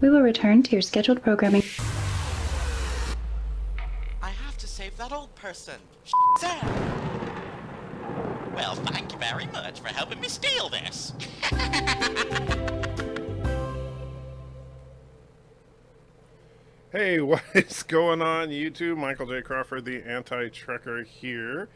We will return to your scheduled programming. I have to save that old person. tZam! Well, thank you very much for helping me steal this. Hey, what is going on YouTube? Michael J. Crawford, the anti-trekker here.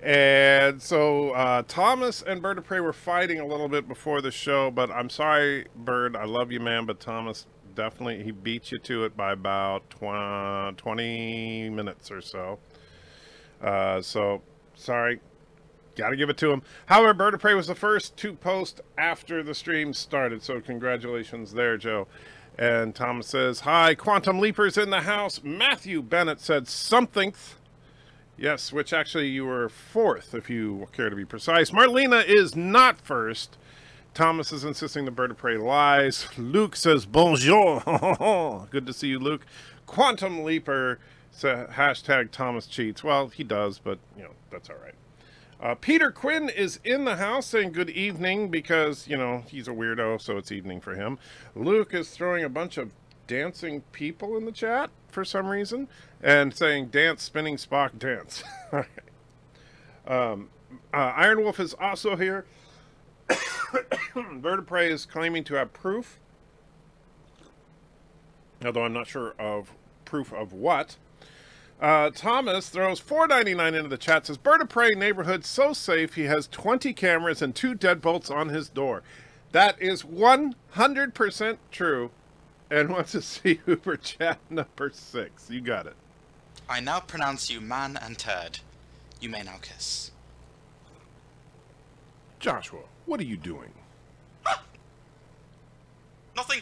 And so Thomas and BIRDOPREY were fighting a little bit before the show, but I'm sorry, Bird, I love you, man, but Thomas definitely, he beat you to it by about 20 minutes or so. So, sorry. Gotta give it to him. However, BIRDOPREY was the first to post after the stream started, so congratulations there, Joe. And Thomas says, hi, Quantum Leapers in the house. Matthew Bennett said something. Yes, which actually you were fourth, if you care to be precise. Marlena is not first. Thomas is insisting that BIRDOPREY lies. Luke says, bonjour. Good to see you, Luke. Quantum Leaper says, hashtag Thomas cheats. Well, he does, but, you know, that's all right. Peter Quinn is in the house saying good evening because, you know, he's a weirdo, so it's evening for him. Luke is throwing a bunch of dancing people in the chat for some reason and saying dance, spinning Spock, dance. Iron Wolf is also here. BIRDOPREY is claiming to have proof, although I'm not sure of proof of what. Thomas throws $4.99 into the chat, says, BIRDOPREY neighborhood so safe he has 20 cameras and 2 deadbolts on his door. That is 100% true, and wants to see UBERCHAT number 6. You got it. I now pronounce you man and turd. You may now kiss. Joshua, what are you doing? Nothing.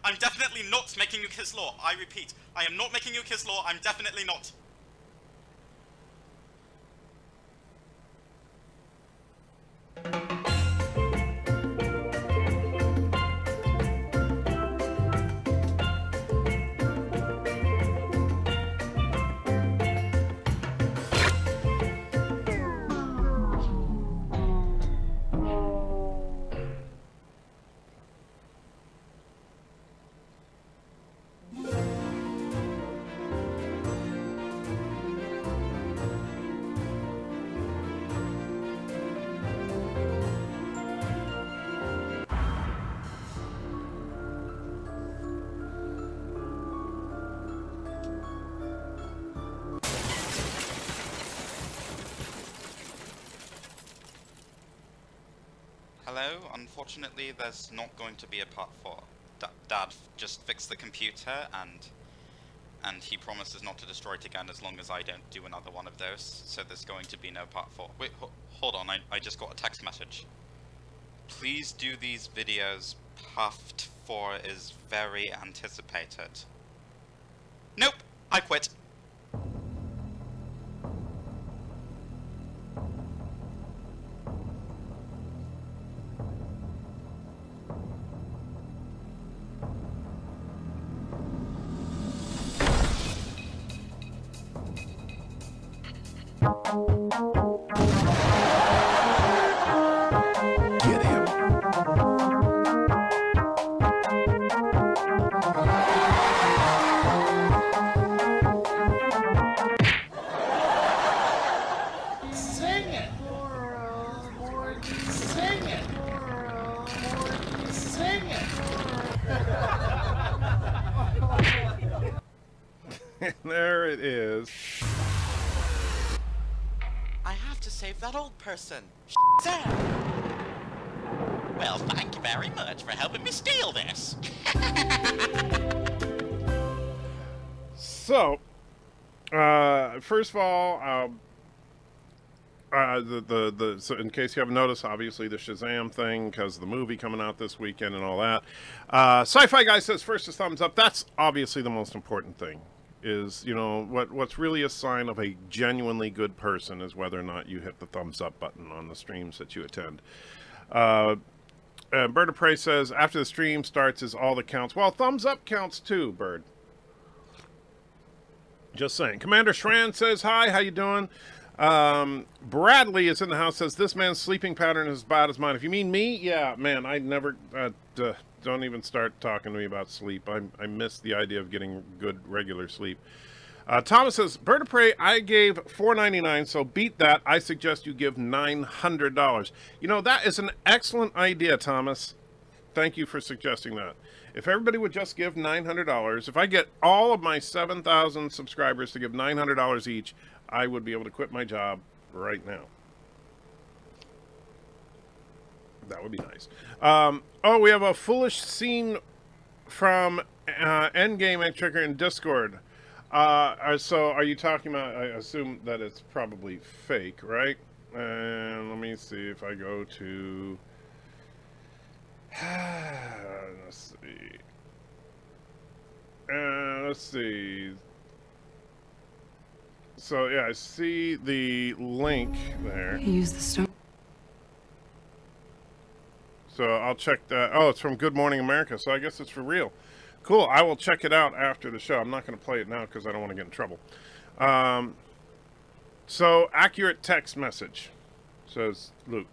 I'm definitely not making you kiss law. I repeat, I am not making you kiss law. I'm definitely not. Hello, unfortunately there's not going to be a part 4. Dad just fixed the computer and he promises not to destroy it again as long as I don't do another one of those, so there's going to be no part 4. Wait, hold on, I just got a text message. Please do these videos, Puffed 4 is very anticipated. Nope, I quit. Get him. Sing it! Sing it! Sing it! There it is. I have to save that old person. tZam! Well, thank you very much for helping me steal this. So, first of all, so in case you haven't noticed, obviously the Shazam thing, because the movie coming out this weekend and all that. Sci-Fi Guy says first is thumbs up. That's obviously the most important thing. Is, you know, what's really a sign of a genuinely good person is whether or not you hit the thumbs up button on the streams that you attend. BIRDOPREY says after the stream starts is all that counts. Well, thumbs up counts too, Bird. Just saying. Commander Shran says hi, how you doing? Bradley is in the house, says this man's sleeping pattern is as bad as mine. If you mean me, yeah, man, I never don't even start talking to me about sleep. I miss the idea of getting good regular sleep. Thomas says, BIRDOPREY, I gave $4.99, so beat that. I suggest you give $900. You know, that is an excellent idea, Thomas. Thank you for suggesting that. If everybody would just give $900, if I get all of my 7,000 subscribers to give $900 each, I would be able to quit my job right now. That would be nice. Oh, we have a foolish scene from Endgame and Trigger in Discord. So are you talking about, I assume that it's probably fake, right? And let me see if I go to... let's see. Let's see. So yeah, I see the link there. Use the stone. So I'll check that. Oh, it's from Good Morning America, so I guess it's for real. Cool. I will check it out after the show. I'm not going to play it now because I don't want to get in trouble. So accurate text message, says Luke.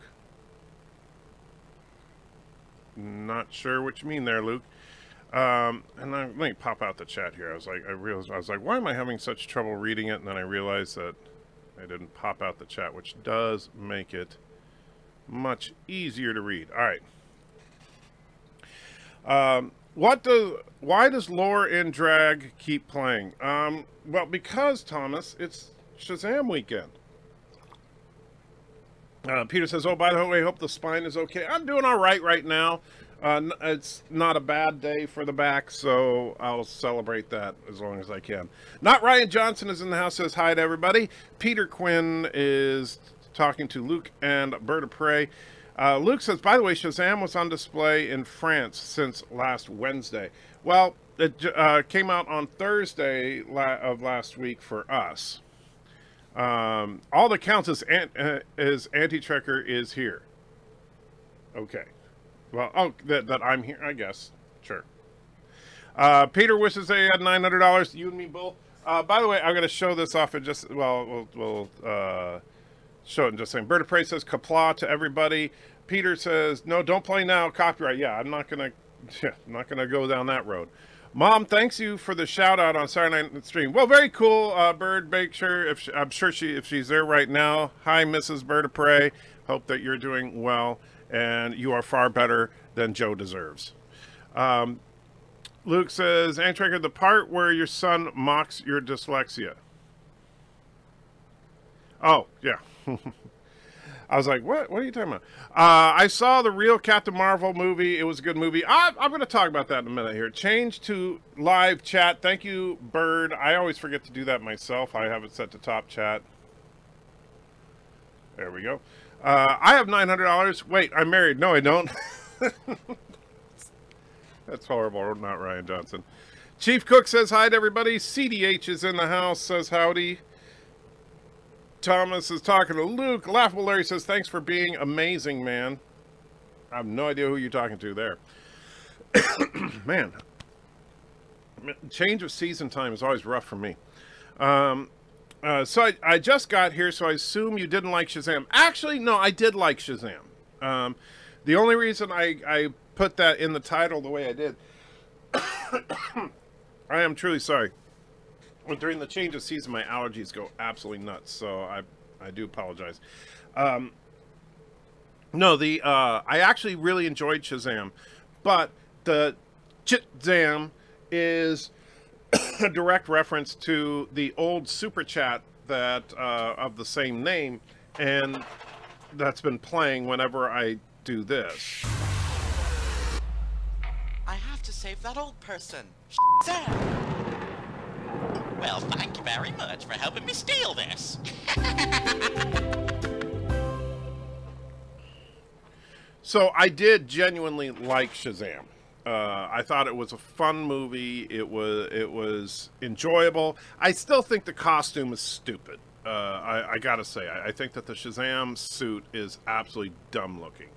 Not sure what you mean there, Luke. And let me pop out the chat here. I was like, why am I having such trouble reading it? And then I realized that I didn't pop out the chat, which does make it much easier to read. All right. Why does Lore in Drag keep playing? Well, because, Thomas, it's Shazam weekend. Peter says, oh, by the way, I hope the spine is okay. I'm doing all right now. It's not a bad day for the back, so I'll celebrate that as long as I can. Not Ryan Johnson is in the house, says hi to everybody. Peter Quinn is talking to Luke and BIRDOPREY. Luke says, by the way, Shazam was on display in France since last Wednesday. Well, it came out on Thursday of last week for us. All that counts is Anti-Trekker is here. Okay. Well, oh, that I'm here, I guess. Sure. Peter wishes they had $900. You and me both. By the way, I'm going to show this off and just, well, we'll show it in just saying. BIRDOPREY says, Kapla to everybody. Peter says, no, don't play now, copyright. Yeah, I'm not going to go down that road. Mom, thanks you for the shout out on Saturday night stream. Well, very cool, Bird. Make sure I'm sure if she's there right now. Hi, Mrs. BIRDOPREY. Hope that you're doing well, and you are far better than Joe deserves. Luke says, Antraker, the part where your son mocks your dyslexia. Oh, yeah. I was like, what are you talking about? I saw the real Captain Marvel movie. It was a good movie. I'm going to talk about that in a minute here. Change to live chat. Thank you, Bird. I always forget to do that myself. I have it set to top chat. There we go. I have $900. Wait, I'm married. No, I don't. That's horrible. Not Ryan Johnson. Chief Cook says hi to everybody. CDH is in the house, says howdy. Thomas is talking to Luke. Laughable Larry says, thanks for being amazing, man. I have no idea who you're talking to there. Man. Change of season time is always rough for me. So I just got here, so I assume you didn't like Shazam. Actually, no, I did like Shazam. The only reason I put that in the title the way I did, I am truly sorry. During the change of season, my allergies go absolutely nuts, so I do apologize. No, I actually really enjoyed Shazam, but the tZam is a direct reference to the old Super Chat that of the same name, and that's been playing whenever I do this. I have to save that old person. Sam. Well, thank you very much for helping me steal this. So I did genuinely like Shazam. I thought it was a fun movie. It was enjoyable. I still think the costume is stupid. I gotta say, I think that the Shazam suit is absolutely dumb looking.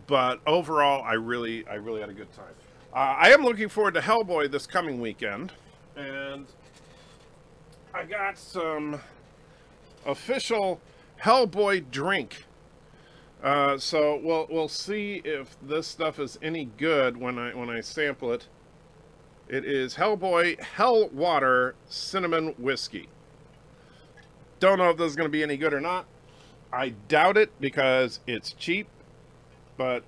But overall, I really had a good time. I am looking forward to Hellboy this coming weekend, and I got some official Hellboy drink. So we'll see if this stuff is any good when I sample it. It is Hellboy Hellwater Cinnamon Whiskey. Don't know if this is going to be any good or not. I doubt it because it's cheap, but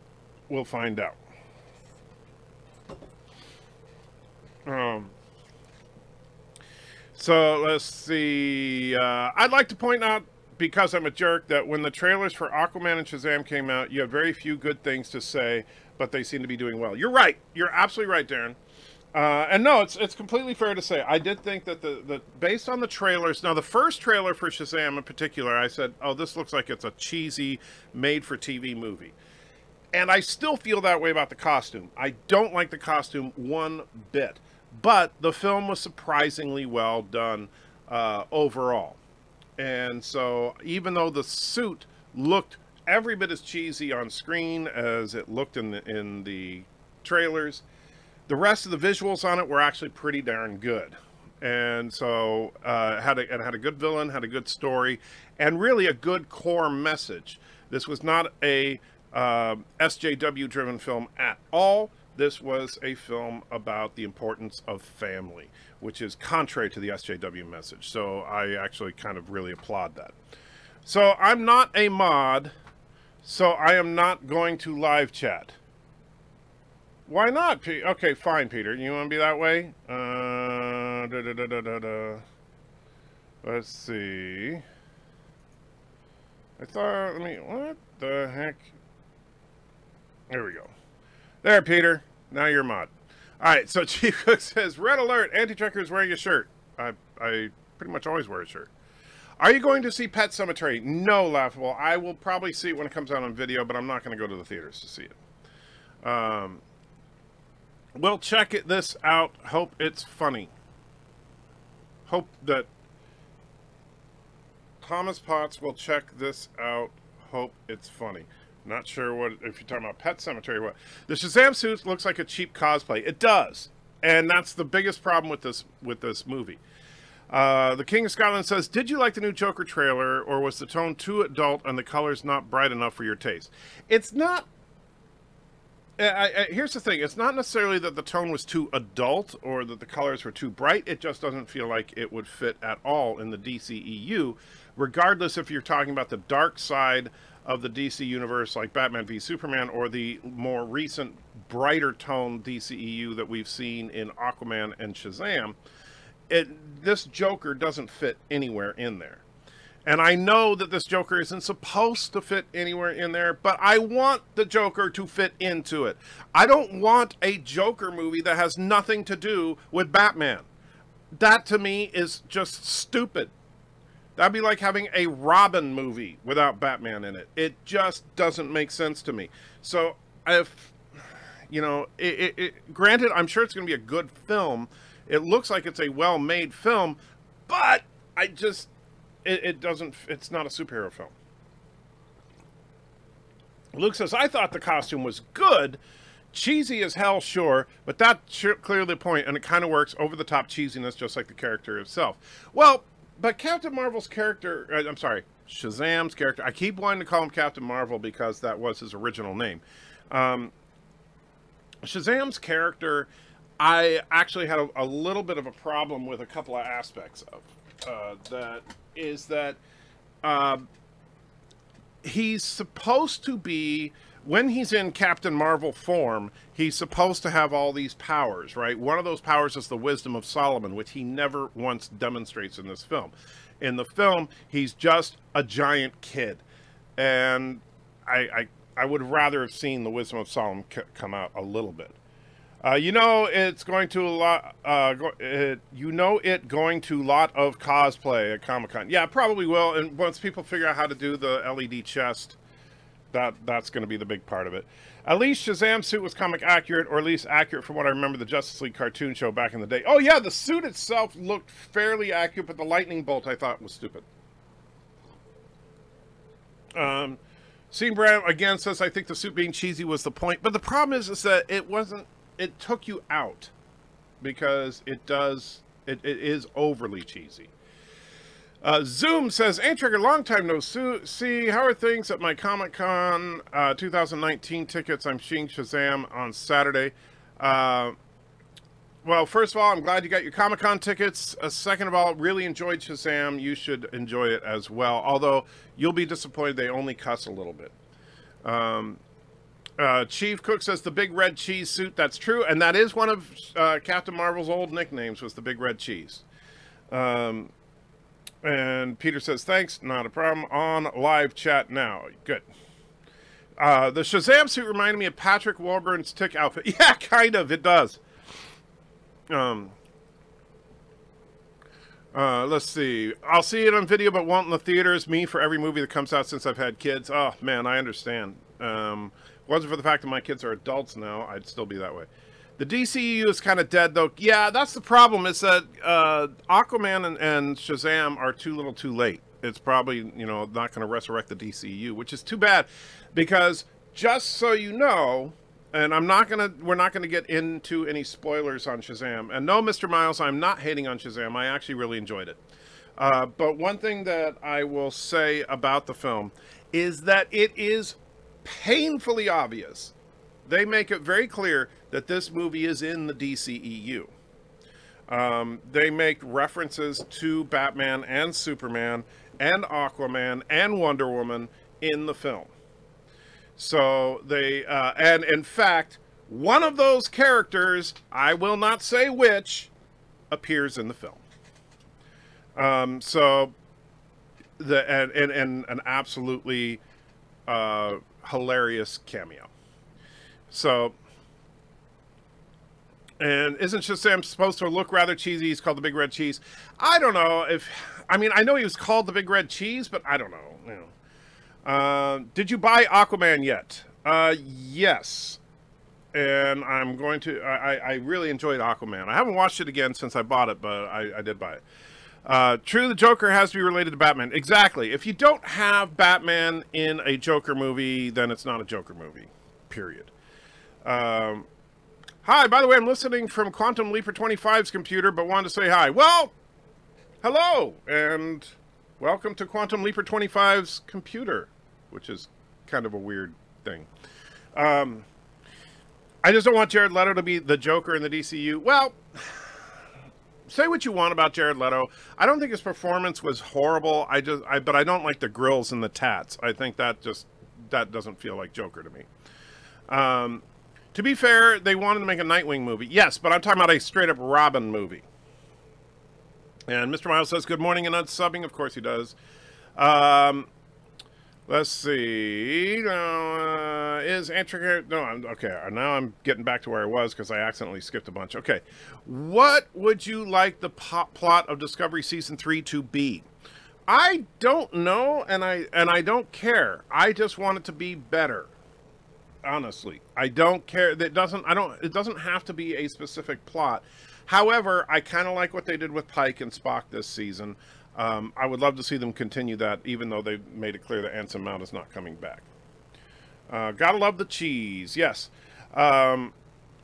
we'll find out. So let's see. I'd like to point out, because I'm a jerk, that when the trailers for Aquaman and Shazam came out, you had very few good things to say, but they seem to be doing well. You're right. You're absolutely right, Darren. And no, it's completely fair to say. I did think that the based on the trailers, now the first trailer for Shazam in particular, I said, oh, this looks like it's a cheesy, made-for-TV movie. And I still feel that way about the costume. I don't like the costume one bit. But the film was surprisingly well done overall. And so even though the suit looked every bit as cheesy on screen as it looked in the trailers, the rest of the visuals on it were actually pretty darn good. And so it had a good villain, had a good story, and really a good core message. This was not a SJW-driven film at all. This was a film about the importance of family, which is contrary to the SJW message. So I actually kind of really applaud that. So I'm not a mod, so I am not going to live chat. Why not, Peter? Okay, fine, Peter. You want to be that way? Let's see. I thought, what the heck? There we go. There, Peter. Now you're a mod. All right, so Chief Cook says, red alert, Anti-Trucker is wearing a shirt. I pretty much always wear a shirt. Are you going to see Pet Sematary? No, Laughable. I will probably see it when it comes out on video, but I'm not going to go to the theaters to see it. We'll check this out. Hope it's funny. Hope that Thomas Potts will check this out. Hope it's funny. Not sure what, if you're talking about Pet Sematary, what. The Shazam suit looks like a cheap cosplay. It does. And that's the biggest problem with this movie. The King of Scotland says, did you like the new Joker trailer, or was the tone too adult and the colors not bright enough for your taste? It's not... here's the thing. It's not necessarily that the tone was too adult or that the colors were too bright. It just doesn't feel like it would fit at all in the DCEU, regardless if you're talking about the dark side of the DC universe like Batman v Superman, or the more recent brighter tone DCEU that we've seen in Aquaman and Shazam. This Joker doesn't fit anywhere in there. And I know that this Joker isn't supposed to fit anywhere in there, but I want the Joker to fit into it. I don't want a Joker movie that has nothing to do with Batman. That to me is just stupid. That'd be like having a Robin movie without Batman in it. It just doesn't make sense to me. So, if, you know, granted, I'm sure it's going to be a good film. It looks like it's a well-made film, but I just, it's not a superhero film. Luke says, I thought the costume was good. Cheesy as hell, sure, but that's clearly the point, and it kind of works over-the-top cheesiness, just like the character itself. Well, but Captain Marvel's character, I'm sorry, Shazam's character, I keep wanting to call him Captain Marvel because that was his original name. Shazam's character, I actually had a little bit of a problem with a couple of aspects of. That is that he's supposed to be, when he's in Captain Marvel form, he's supposed to have all these powers, right? One of those powers is the wisdom of Solomon, which he never once demonstrates in this film. In the film, he's just a giant kid. And I would rather have seen the wisdom of Solomon come out a little bit. You know, it's going to lot of cosplay at Comic-Con. Yeah, probably will. And once people figure out how to do the LED chest, that's going to be the big part of it. At least Shazam's suit was comic accurate, or at least accurate from what I remember the Justice League cartoon show back in the day. Oh yeah, the suit itself looked fairly accurate, but the lightning bolt I thought was stupid. Sean Brown again says, I think the suit being cheesy was the point, but the problem is that it wasn't. It took you out because it is overly cheesy. Zoom says, Ain't Trigger, long time no see. How are things at my Comic-Con 2019 tickets? I'm seeing Shazam on Saturday. Well, first of all, I'm glad you got your Comic-Con tickets. Second of all, really enjoyed Shazam. You should enjoy it as well. Although, you'll be disappointed they only cuss a little bit. Chief Cook says, the Big Red Cheese suit. That's true. And that is one of Captain Marvel's old nicknames, was the Big Red Cheese. And Peter says, thanks, not a problem. On live chat now. Good. The Shazam suit reminded me of Patrick Warburton's Tick outfit. Yeah, kind of. It does. Let's see. I'll see it on video, but won't in the theaters. Me for every movie that comes out since I've had kids. Oh, man, I understand. Wasn't for the fact that my kids are adults now, I'd still be that way. The DCEU is kind of dead, though. Yeah, that's the problem, is that Aquaman and Shazam are too little too late. It's probably, you know, not going to resurrect the DCEU, which is too bad. Because, just so you know, and we're not going to get into any spoilers on Shazam. And no, Mr. Miles, I'm not hating on Shazam. I actually really enjoyed it. But one thing that I will say about the film is that it is painfully obvious. They make it very clear that this movie is in the DCEU. They make references to Batman and Superman and Aquaman and Wonder Woman in the film. So they, and in fact, one of those characters, I will not say which, appears in the film. So, and an absolutely hilarious cameo. So, and isn't Shazam supposed to look rather cheesy? He's called the Big Red Cheese. I don't know if, I mean, I know he was called the Big Red Cheese, but I don't know. You know. Did you buy Aquaman yet? Yes. And I'm going to, I really enjoyed Aquaman. I haven't watched it again since I bought it, but I did buy it. True, the Joker has to be related to Batman. Exactly. If you don't have Batman in a Joker movie, then it's not a Joker movie. Period. Hi, by the way, I'm listening from Quantum Leaper 25's computer, but wanted to say hi. Well, hello, and welcome to Quantum Leaper 25's computer, which is kind of a weird thing. I just don't want Jared Leto to be the Joker in the DCU. Well, say what you want about Jared Leto. I don't think his performance was horrible. But I don't like the grills and the tats. I think that doesn't feel like Joker to me. To be fair, they wanted to make a Nightwing movie. Yes, but I'm talking about a straight-up Robin movie. And Mr. Miles says, good morning and unsubbing. Of course he does. Let's see. Is Antric... No, okay. Now I'm getting back to where I was because I accidentally skipped a bunch. Okay. What would you like the plot of Discovery Season 3 to be? I don't know, and I don't care. I just want it to be better. Honestly, I don't care. It doesn't have to be a specific plot. However, I kind of like what they did with Pike and Spock this season. I would love to see them continue that, even though they've made it clear that Anson Mount is not coming back. Gotta love the cheese. Yes.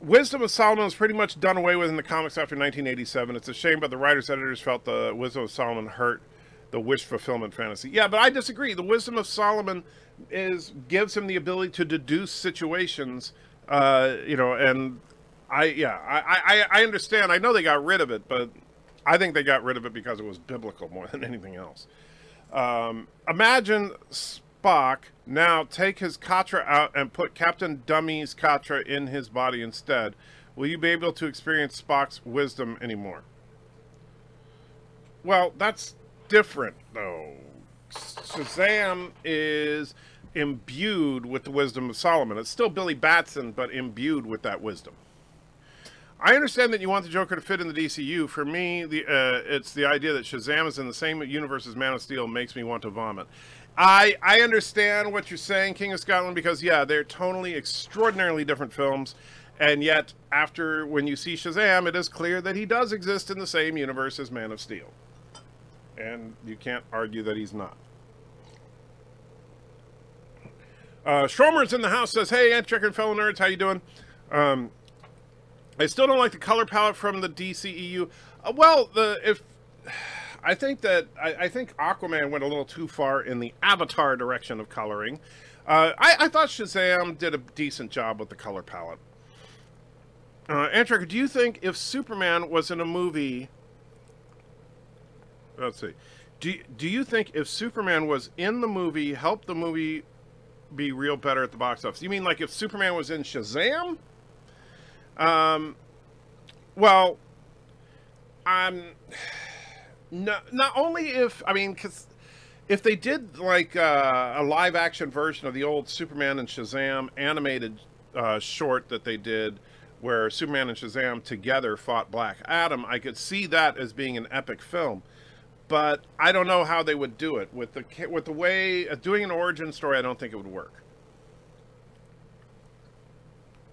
Wisdom of Solomon was pretty much done away with in the comics after 1987. It's a shame, but the writers, editors felt the Wisdom of Solomon hurt the wish fulfillment fantasy. Yeah, but I disagree. The Wisdom of Solomon gives him the ability to deduce situations, you know, and I understand. I know they got rid of it, but I think they got rid of it because it was biblical more than anything else. Imagine Spock now take his Katra out and put Captain Dummy's Katra in his body instead. Will you be able to experience Spock's wisdom anymore? Well, that's different, though. Shazam is imbued with the wisdom of Solomon. It's still Billy Batson, but imbued with that wisdom. I understand that you want the Joker to fit in the DCU. For me, it's the idea that Shazam is in the same universe as Man of Steel makes me want to vomit. I understand what you're saying, King of Scotland, because, yeah, they're totally extraordinarily different films. And yet, when you see Shazam, it is clear that he does exist in the same universe as Man of Steel. And you can't argue that he's not. Stromer's in the house, says, hey, Antichecker and fellow nerds, how you doing? I still don't like the color palette from the DCEU. I think that I think Aquaman went a little too far in the Avatar direction of coloring. I thought Shazam did a decent job with the color palette. Antrick, do you think if Superman was in a movie... Let's see. Do you think if Superman was in the movie, helped the movie be real better at the box office? You mean like if Superman was in Shazam? Well, not only if... I mean, because... If they did like a live action version of the old Superman and Shazam animated short that they did where Superman and Shazam together fought Black Adam, I could see that as being an epic film. But I don't know how they would do it. With the way... doing an origin story, I don't think it would work.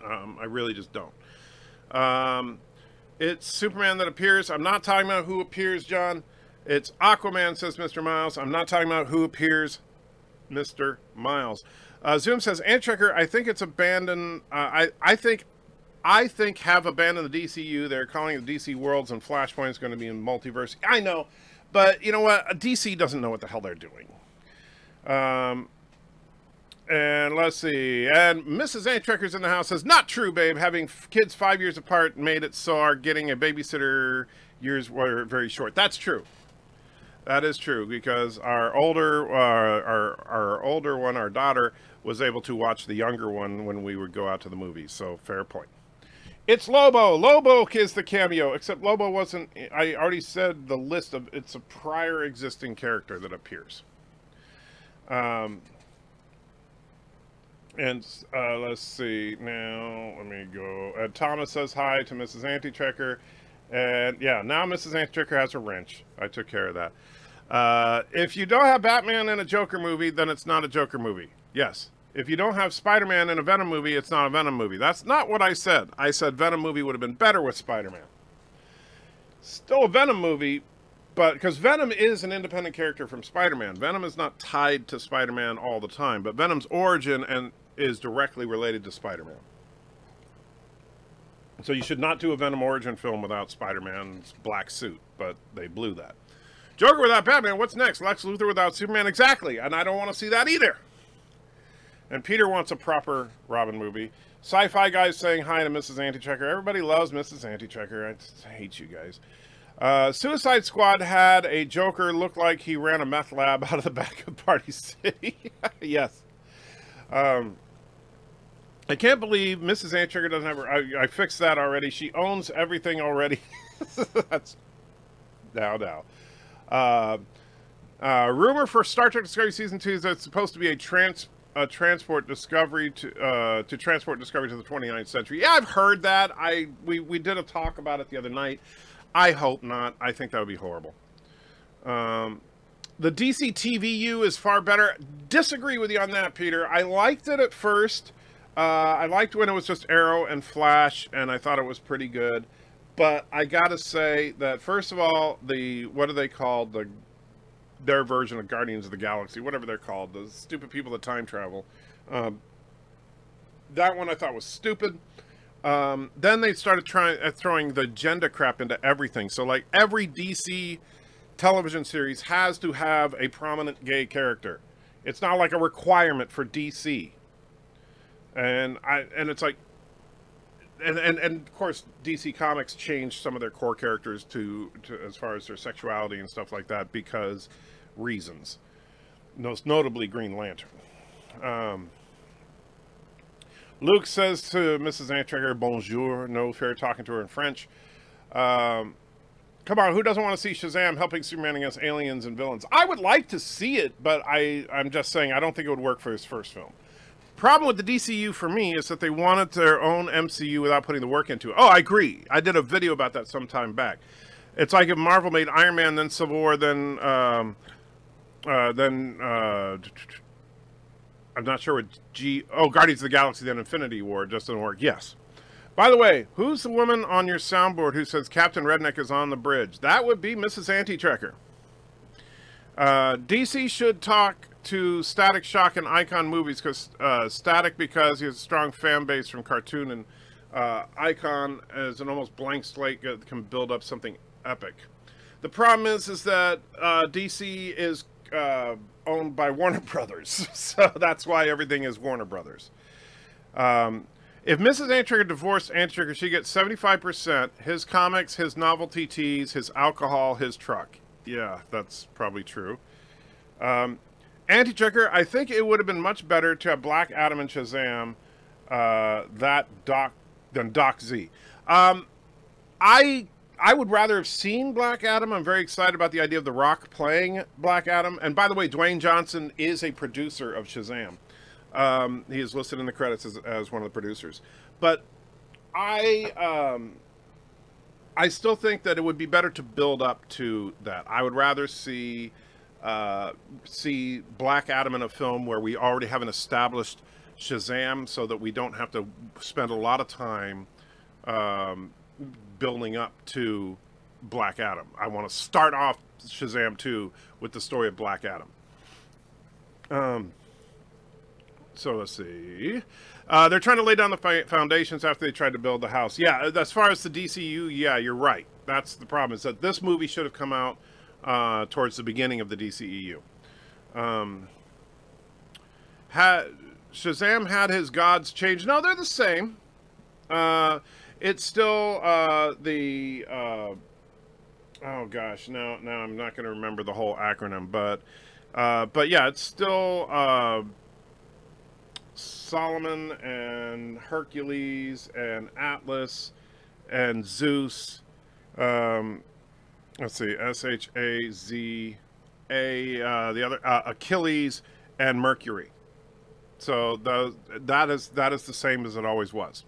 I really just don't. It's Superman that appears. I'm not talking about who appears, John. It's Aquaman, says Mr. Miles. I'm not talking about who appears, Mr. Miles. Zoom says, Antrekker, I think it's abandoned. I think have abandoned the DCU. They're calling it DC Worlds, and Flashpoint's going to be in multiverse. I know, but you know what? DC doesn't know what the hell they're doing. And let's see. And Mrs. Antrekker's in the house says, not true, babe. Having kids 5 years apart made it so our getting a babysitter years were very short. That's true. That is true, because our older one, our daughter, was able to watch the younger one when we would go out to the movies. So fair point. It's Lobo. Lobo is the cameo, except Lobo wasn't. I already said the list of. It's a prior existing character that appears. And let's see now. Let me go. Thomas says hi to Mrs. Antitrekker. And yeah, now Mrs. Antitrekker has a wrench. I took care of that. If you don't have Batman in a Joker movie, then it's not a Joker movie. Yes. If you don't have Spider-Man in a Venom movie, it's not a Venom movie. That's not what I said. I said Venom movie would have been better with Spider-Man. Still a Venom movie, but because Venom is an independent character from Spider-Man. Venom is not tied to Spider-Man all the time, but Venom's origin is directly related to Spider-Man. So you should not do a Venom origin film without Spider-Man's black suit, but they blew that. Joker without Batman, what's next? Lex Luthor without Superman? Exactly, and I don't want to see that either. And Peter wants a proper Robin movie. Sci-Fi guys saying hi to Mrs. Antitrekker. Everybody loves Mrs. Antitrekker. I hate you guys. Suicide Squad had a Joker look like he ran a meth lab out of the back of Party City. Yes. I can't believe Mrs. Antitrekker doesn't have her... I fixed that already. She owns everything already. That's... Now. Rumor for Star Trek Discovery Season 2 is that it's supposed to be a transport Discovery to transport Discovery to the 29th century. Yeah, I've heard that. We did a talk about it the other night. I hope not. I think that would be horrible. The DC TVU is far better. Disagree with you on that, Peter. I liked it at first. I liked when it was just Arrow and Flash, and I thought it was pretty good. But I gotta say that, first of all, what are they called? Their version of Guardians of the Galaxy, whatever they're called, the stupid people that time travel. That one I thought was stupid. Then they started throwing the agenda crap into everything. So like every DC television series has to have a prominent gay character. It's not like a requirement for DC. And it's like, and of course DC Comics changed some of their core characters to as far as their sexuality and stuff like that because reasons. Most notably Green Lantern. Luke says to Mrs. Antrekker, bonjour. No fair talking to her in French. Come on, who doesn't want to see Shazam helping Superman against aliens and villains? I would like to see it, but I'm just saying I don't think it would work for his first film. Problem with the DCU for me is that they wanted their own MCU without putting the work into it. Oh, I agree. I did a video about that some time back. It's like if Marvel made Iron Man, then Civil War, then I'm not sure what Guardians of the Galaxy, then Infinity War. It just doesn't work. Yes. By the way, who's the woman on your soundboard who says Captain Redneck is on the bridge? That would be Mrs. Antitrekker. DC should talk to Static Shock and Icon movies, because Static because he has a strong fan base from cartoon, and Icon as an almost blank slate can build up something epic. The problem is that DC is owned by Warner Brothers, so that's why everything is Warner Brothers. If Mrs. Antrigger divorced Antrigger, she gets 75%. His comics, his novelty tees, his alcohol, his truck. Yeah, that's probably true. Anti-Checker, I think it would have been much better to have Black Adam and Shazam than Doc Z. I would rather have seen Black Adam. I'm very excited about the idea of The Rock playing Black Adam. And by the way, Dwayne Johnson is a producer of Shazam. He is listed in the credits as one of the producers. But I still think that it would be better to build up to that. I would rather see Black Adam in a film where we already have an established Shazam, so that we don't have to spend a lot of time building up to Black Adam. I want to start off Shazam 2 with the story of Black Adam. So let's see. They're trying to lay down the foundations after they tried to build the house. Yeah, as far as the DCU, yeah, you're right. That's the problem, is that this movie should have come out towards the beginning of the DCEU. Shazam had his gods change. No, they're the same. It's still oh gosh, now I'm not going to remember the whole acronym, but yeah, it's still Solomon and Hercules and Atlas and Zeus. Let's see, Shaza, the other Achilles and Mercury. So that is the same as it always was.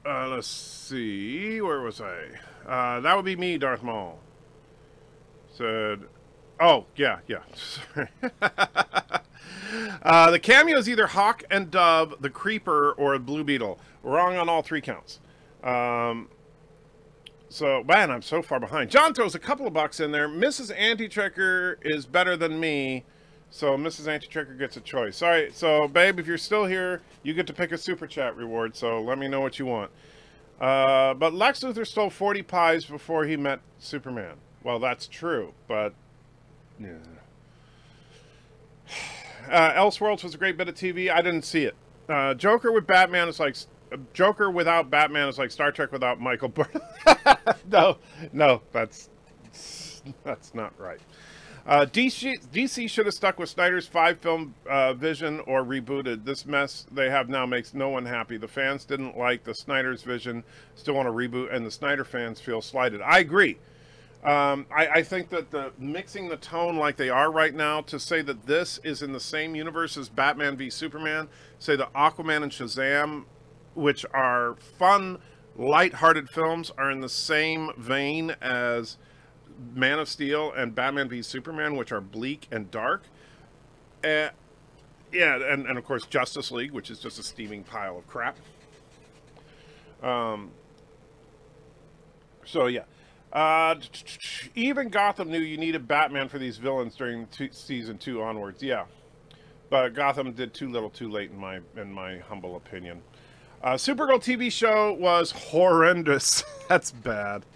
Let's see, where was I? That would be me, Darth Maul. Said, oh yeah. The cameo is either Hawk and Dove, the Creeper, or Blue Beetle. Wrong on all three counts. So, man, I'm so far behind. John throws a couple of bucks in there. Mrs. Anti-Checker is better than me, so Mrs. Anti-Checker gets a choice. All right, so, babe, if you're still here, you get to pick a Super Chat reward, so let me know what you want. But Lex Luthor stole 40 pies before he met Superman. Well, that's true, but... yeah. Elseworlds was a great bit of TV. I didn't see it. Joker with Batman is like... Joker without Batman is like Star Trek without Michael Byrne. No, that's not right. DC should have stuck with Snyder's 5-film vision or rebooted. This mess they have now makes no one happy. The fans didn't like the Snyder's vision, still want to reboot, and the Snyder fans feel slighted. I agree. I think that mixing the tone like they are right now to say that this is in the same universe as Batman v Superman, say that Aquaman and Shazam, which are fun, light-hearted films, are in the same vein as Man of Steel and Batman v Superman, which are bleak and dark. Yeah, and of course Justice League, which is just a steaming pile of crap. So yeah. Even Gotham knew you needed Batman for these villains during season 2 onwards. Yeah, but Gotham did too little, too late in my humble opinion. Supergirl TV show was horrendous. That's bad.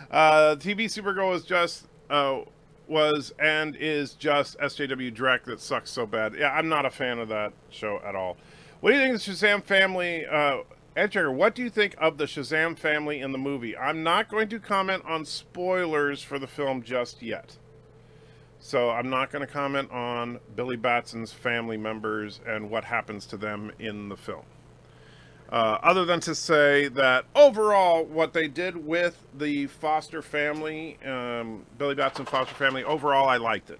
TV Supergirl was and is just SJW Drek that sucks so bad. Yeah, I'm not a fan of that show at all. What do you think of the Shazam family? Edger, what do you think of the Shazam family in the movie? I'm not going to comment on spoilers for the film just yet. So I'm not going to comment on Billy Batson's family members and what happens to them in the film. Other than to say that overall, what they did with the Foster family, Billy Batson Foster family, overall I liked it.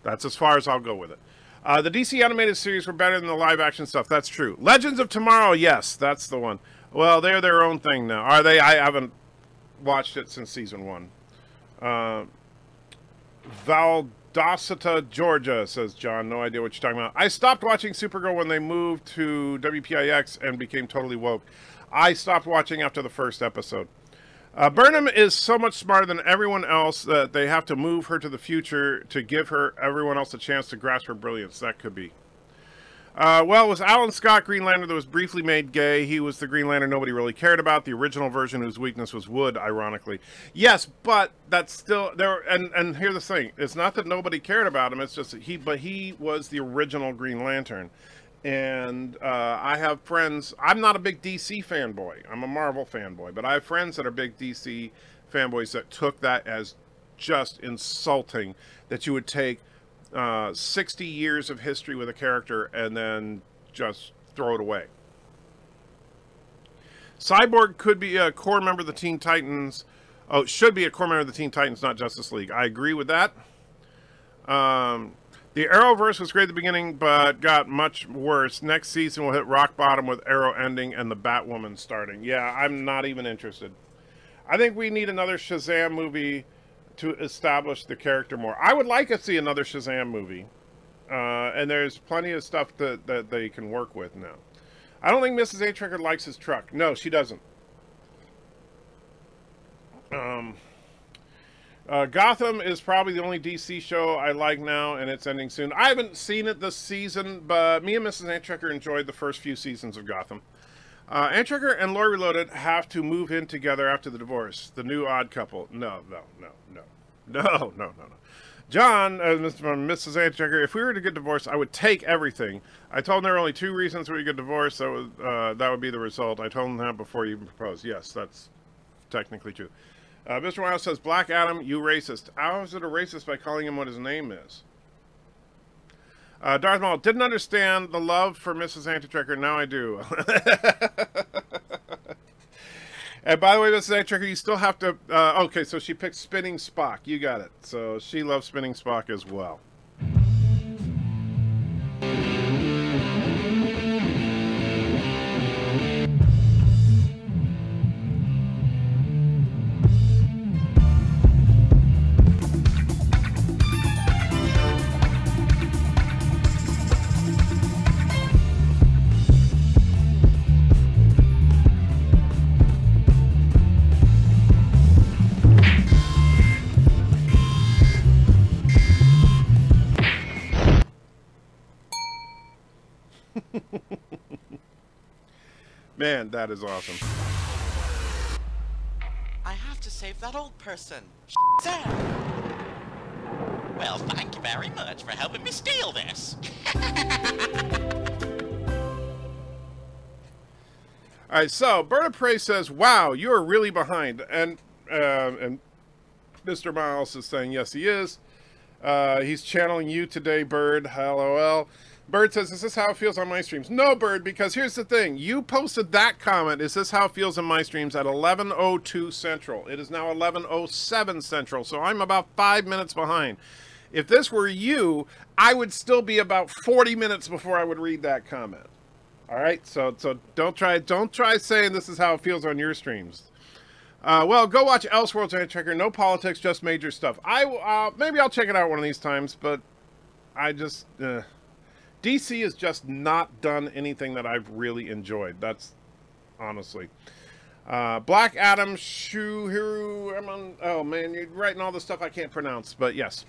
That's as far as I'll go with it. The DC animated series were better than the live action stuff. That's true. Legends of Tomorrow, yes, that's the one. Well, they're their own thing now. Are they? I haven't watched it since season 1. Valdosta, Georgia, says John. No idea what you're talking about. I stopped watching Supergirl when they moved to WPIX and became totally woke. I stopped watching after the first episode. Burnham is so much smarter than everyone else that they have to move her to the future to give everyone else a chance to grasp her brilliance. That could be. Well, it was Alan Scott Green Lantern that was briefly made gay. He was the Green Lantern nobody really cared about. The original version whose weakness was wood, ironically. Yes, but that's still there. And here's the thing: it's not that nobody cared about him. It's just that he was the original Green Lantern. And I have friends. I'm not a big DC fanboy. I'm a Marvel fanboy, but I have friends that are big DC fanboys that took that as just insulting that you would take 60 years of history with a character and then just throw it away. Cyborg could be a core member of the Teen Titans. Oh, should be a core member of the Teen Titans, not Justice League. I agree with that. The Arrowverse was great at the beginning, but got much worse. Next season will hit rock bottom with Arrow ending and the Batwoman starting. Yeah, I'm not even interested. I think we need another Shazam movie to establish the character more. I would like to see another Shazam movie. And there's plenty of stuff that they can work with now. I don't think Mrs. A-Tracker likes his truck. No, she doesn't. Gotham is probably the only DC show I like now, and it's ending soon. I haven't seen it this season, but me and Mrs. A-Tracker enjoyed the first few seasons of Gotham. A-Tracker and Lori Reloaded have to move in together after the divorce. The new odd couple. No. John, from Mrs. A-Tracker, if we were to get divorced, I would take everything. I told them there were only 2 reasons we get divorced. That would be the result. I told them that before you even proposed. Yes, that's technically true. Mr. Wiles says, Black Adam, you racist. How is it a racist by calling him what his name is? Darth Maul, didn't understand the love for Mrs. Anti-Tracker. Now I do. And by the way, Mrs. Anti-Tracker, you still have to... okay, so she picked Spinning Spock. You got it. So she loves Spinning Spock as well. Man, that is awesome. I have to save that old person. tZam! Well, thank you very much for helping me steal this. All right, so BIRDOPREY says, "Wow, you are really behind," and Mr. Miles is saying, "Yes, he is." He's channeling you today, Bird. LOL. Bird says, "Is this how it feels on my streams?" No, Bird, because here's the thing. You posted that comment, "Is this how it feels on my streams?" at 11:02 Central. It is now 11:07 Central, so I'm about 5 minutes behind. If this were you, I would still be about 40 minutes before I would read that comment. All right, so don't try saying this is how it feels on your streams. Well, go watch Elseworlds and Checker. No politics, just major stuff. Maybe I'll check it out one of these times, but I just DC has just not done anything that I've really enjoyed. That's honestly. Black Adam, Shuhiru, oh man, you're writing all this stuff I can't pronounce, but yes.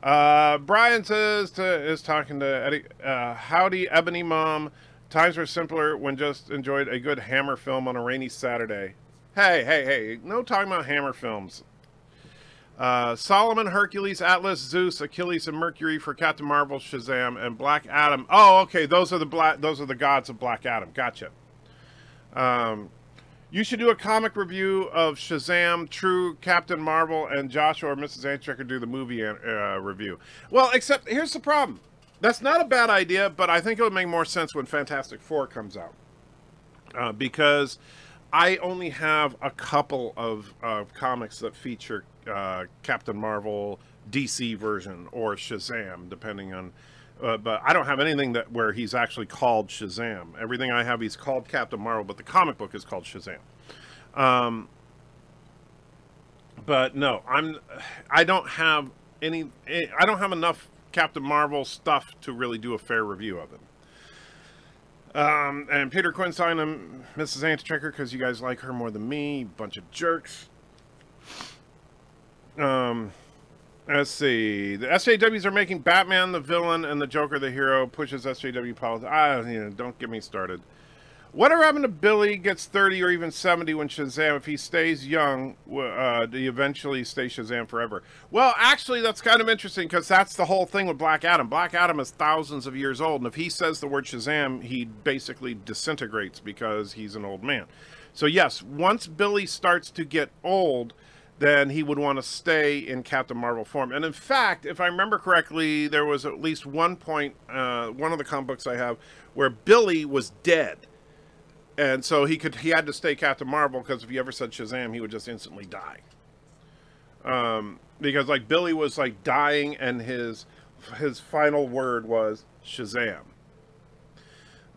Brian says is talking to Eddie. Howdy, Ebony Mom. Times were simpler when just enjoyed a good Hammer film on a rainy Saturday. Hey, no talking about Hammer films. Solomon, Hercules, Atlas, Zeus, Achilles, and Mercury for Captain Marvel, Shazam, and Black Adam. Oh, okay, those are the gods of Black Adam. Gotcha. You should do a comic review of Shazam, True, Captain Marvel, and Joshua or Mrs. Anchecker do the movie review. Well, except here's the problem. That's not a bad idea, but I think it would make more sense when Fantastic Four comes out. Because I only have a couple of comics that feature Captain Marvel DC version or Shazam, depending on... but I don't have anything where he's actually called Shazam. Everything I have, he's called Captain Marvel, but the comic book is called Shazam. But no, I don't have enough Captain Marvel stuff to really do a fair review of it. And Peter Quinn signed him Mrs. Antichecker because you guys like her more than me. Bunch of jerks. And Let's see. The SJWs are making Batman the villain and the Joker the hero. Pushes SJW politics. Don't get me started. Whatever happened to Billy gets 30 or even 70 when Shazam? If he stays young, do you eventually stay Shazam forever? Well, actually, that's kind of interesting because that's the whole thing with Black Adam. Black Adam is thousands of years old, and if he says the word Shazam, he basically disintegrates because he's an old man. So yes, once Billy starts to get old, then he would want to stay in Captain Marvel form. And in fact, if I remember correctly, there was at least one point, one of the comic books I have, where Billy was dead. And so he had to stay Captain Marvel, because if he ever said Shazam, he would just instantly die. Because like Billy was like dying, and his final word was Shazam.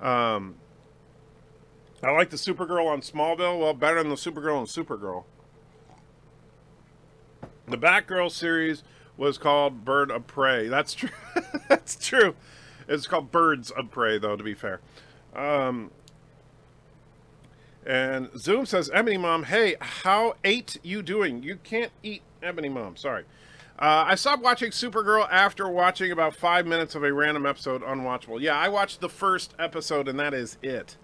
I like the Supergirl on Smallville. Well, better than the Supergirl on Supergirl. The Batgirl series was called Bird of Prey. That's true. That's true. It's called Birds of Prey, though, to be fair. And Zoom says, Ebony Mom, hey, how ate you doing? You can't eat, Ebony Mom. Sorry. I stopped watching Supergirl after watching about 5 minutes of a random episode, unwatchable. Yeah, I watched the first episode, and that is it.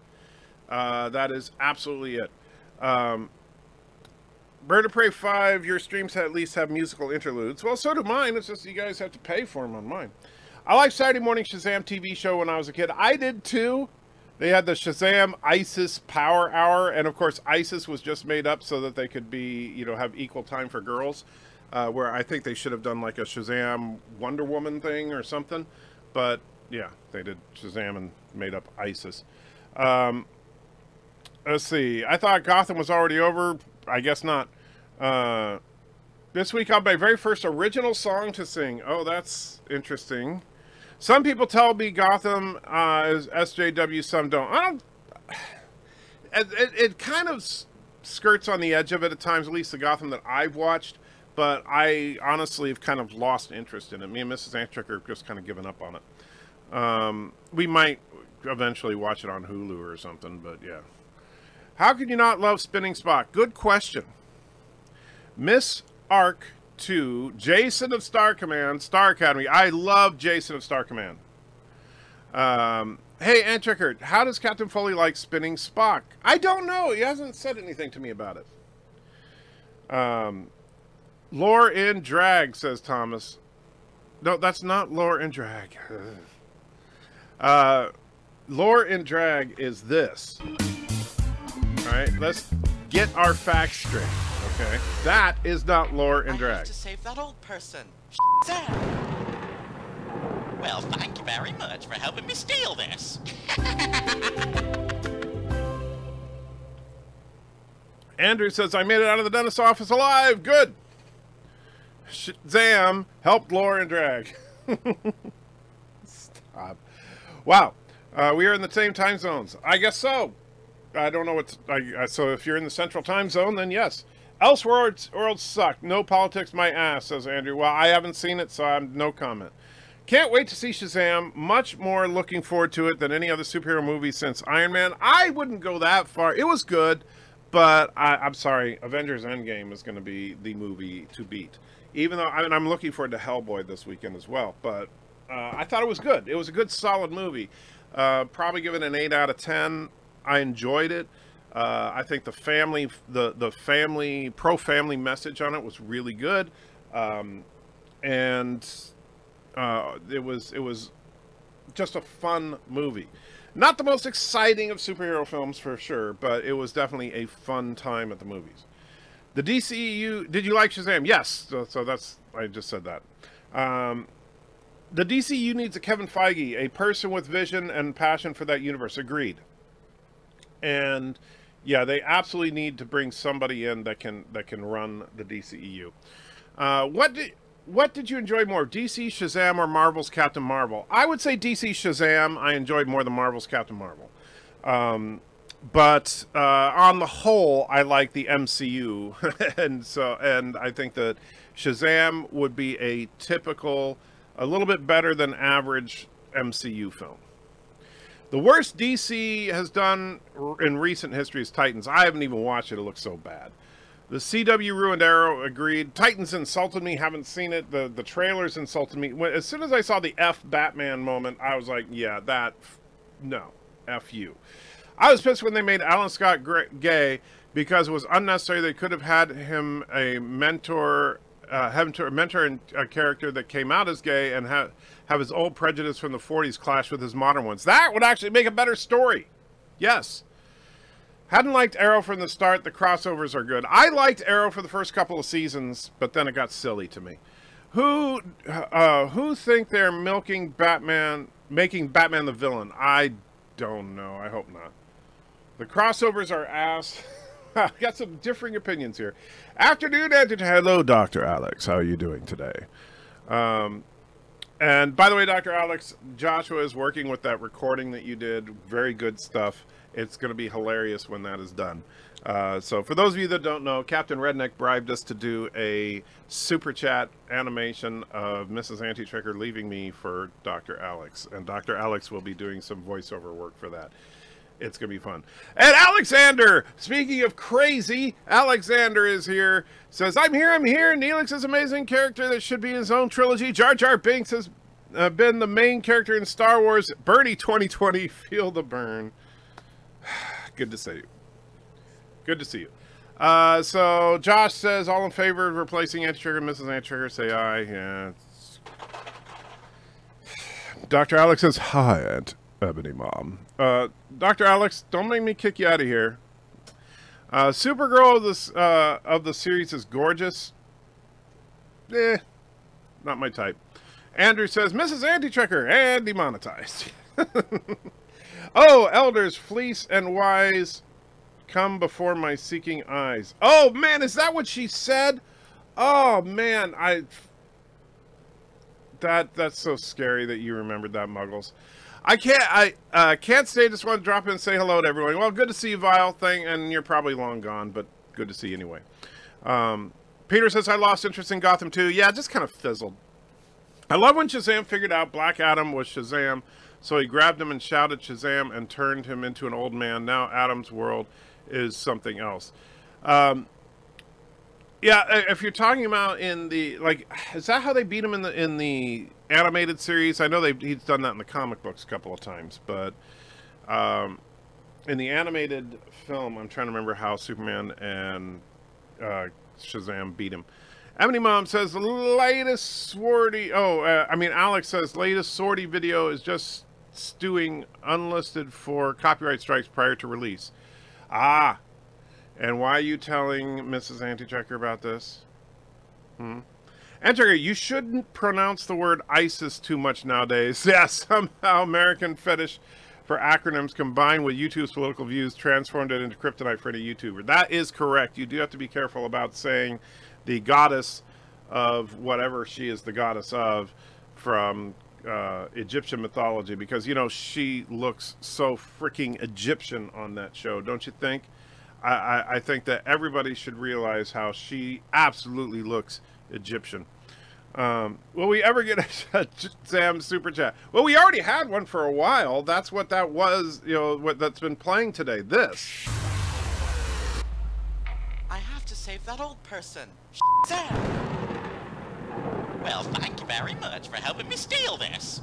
That is absolutely it. Bird of Prey 5, your streams at least have musical interludes. Well, so do mine. It's just you guys have to pay for them on mine. I liked Saturday Morning Shazam TV show when I was a kid. I did too. They had the Shazam ISIS Power Hour, and of course ISIS was just made up so that they could be, have equal time for girls. Where I think they should have done like a Shazam Wonder Woman thing or something. But yeah, they did Shazam and made up ISIS. Let's see. I thought Gotham was already over. I guess not. This week I'll my very first original song to sing. Oh, that's interesting. Some people tell me Gotham is SJW, some don't. I don't. It kind of skirts on the edge of it at times, at least the Gotham that I've watched. But I honestly have kind of lost interest in it. Me and Mrs. Antrick are just kind of given up on it. We might eventually watch it on Hulu or something, but yeah. How could you not love Spinning Spock? Good question. Miss Arc 2, Jason of Star Command, Star Academy. I love Jason of Star Command. Hey, Antricker, how does Captain Foley like Spinning Spock? I don't know. He hasn't said anything to me about it. Lore in Drag, says Thomas. No, that's not Lore in Drag. Lore in Drag is this. Alright, let's get our facts straight, okay? That is not Lore in Drag. I have to save that old person. tZam! Well, thank you very much for helping me steal this. Andrew says, I made it out of the dentist's office alive. Good. Zam helped Lore in Drag. Stop. Wow. We are in the same time zones. I guess so. I don't know what's... so if you're in the central time zone, then yes. Elseworlds suck. No politics, my ass, says Andrew. Well, I haven't seen it, so I have no comment. Can't wait to see Shazam. Much more looking forward to it than any other superhero movie since Iron Man. I wouldn't go that far. It was good, but I'm sorry. Avengers Endgame is going to be the movie to beat. Even though I'm looking forward to Hellboy this weekend as well. But I thought it was good. It was a good, solid movie. Probably give it an 8 out of 10. I enjoyed it. I think the family pro-family message on it was really good, and it was just a fun movie. Not the most exciting of superhero films for sure, but it was definitely a fun time at the movies. The DCEU, did you like Shazam? Yes. So that's, I just said that. The DCEU needs a Kevin Feige, a person with vision and passion for that universe. Agreed. And yeah, they absolutely need to bring somebody in that can run the DCEU. What did you enjoy more, DC Shazam or Marvel's Captain Marvel? I would say DC Shazam. I enjoyed more than Marvel's Captain Marvel. But on the whole, I like the MCU, and I think that Shazam would be a typical, a little bit better than average MCU film. The worst DC has done in recent history is Titans. I haven't even watched it. It looks so bad. The CW ruined Arrow, agreed. Titans insulted me, haven't seen it. The trailers insulted me. As soon as I saw the F Batman moment, I was like, yeah, no, F you. I was pissed when they made Alan Scott gay because it was unnecessary. They could have had him a mentor, and a character that came out as gay and have his old prejudice from the 40s clash with his modern ones. That would actually make a better story. Yes. Hadn't liked Arrow from the start. The crossovers are good. I liked Arrow for the first couple of seasons, but then it got silly to me. Who think they're making Batman the villain? I don't know. I hope not. The crossovers are ass. Got some differing opinions here. Afternoon, hello, Dr. Alex. How are you doing today? And by the way, Dr. Alex, Joshua is working with that recording that you did. Very good stuff. It's going to be hilarious when that is done. So for those of you that don't know, Captain Redneck bribed us to do a super chat animation of Mrs. Anti-Tricker leaving me for Dr. Alex. And Dr. Alex will be doing some voiceover work for that. It's going to be fun. And Alexander, speaking of crazy, Alexander is here. Says, I'm here. Neelix is an amazing character that should be in his own trilogy. Jar Jar Binks has been the main character in Star Wars. Bernie 2020, feel the burn. Good to see you. Good to see you. So Josh says, all in favor of replacing Anti-Trigger, Mrs. Anti-Trigger, say aye. Yeah. Dr. Alex says, hi, Aunt Ebony Mom. Dr. Alex, don't make me kick you out of here. Supergirl of the series is gorgeous. Not my type. Andrew says, Mrs. Anti-Trigger, and demonetized. Oh, elders, fleece and wise come before my seeking eyes. Oh, man, is that what she said? Oh, man, that's so scary that you remembered that, Muggles. I can't stay. Just want to drop in and say hello to everyone. Well, good to see you, Vile thing, and you're probably long gone, but good to see you anyway. Peter says, I lost interest in Gotham too. Yeah, just kind of fizzled. I love when Shazam figured out Black Adam was Shazam. So he grabbed him and shouted Shazam and turned him into an old man. Now Adam's world is something else. Yeah, if you're talking about in the, like, is that how they beat him in the animated series? I know he's done that in the comic books a couple of times, but in the animated film, I'm trying to remember how Superman and Shazam beat him. Ebony Mom says the latest Swordy. Alex says latest Swordy video is just stewing unlisted for copyright strikes prior to release. Ah, and why are you telling Mrs. Anti-Checker about this? Anti-Checker, you shouldn't pronounce the word ISIS too much nowadays. Yeah, somehow American fetish for acronyms combined with YouTube's political views transformed it into kryptonite for any YouTuber. That is correct. You do have to be careful about saying the goddess of whatever she is the goddess of from Egyptian mythology, because, you know, she looks so freaking Egyptian on that show, don't you think? I think that everybody should realize how she absolutely looks Egyptian. Will we ever get a tZam super chat? Well, we already had one for a while. That's what that was, you know, what that's been playing today. This. I have to save that old person. tZam! Well, thank you very much for helping me steal this.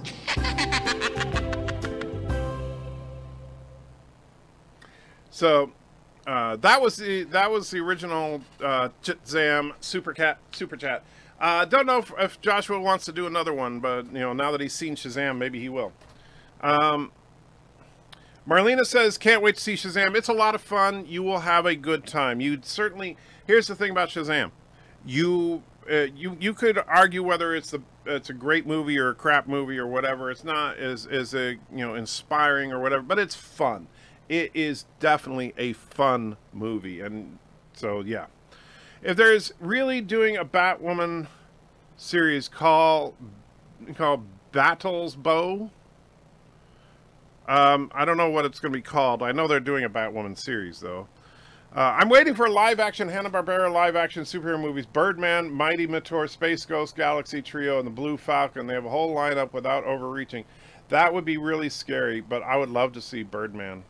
So, that was the original tZam super chat. Don't know if Joshua wants to do another one, but, you know, now that he's seen Shazam, maybe he will. Marlena says, can't wait to see Shazam. It's a lot of fun. You will have a good time. You'd certainly. Here's the thing about Shazam. You could argue whether it's a great movie or a crap movie or whatever. It's not as inspiring or whatever, but it's fun. It is definitely a fun movie, and so yeah. If there's really doing a Batwoman series called Battles Bow, I don't know what it's going to be called. I know they're doing a Batwoman series though. I'm waiting for live-action Hanna-Barbera live-action superhero movies. Birdman, Mighty Meteor, Space Ghost, Galaxy Trio, and the Blue Falcon. They have a whole lineup without overreaching. That would be really scary, but I would love to see Birdman.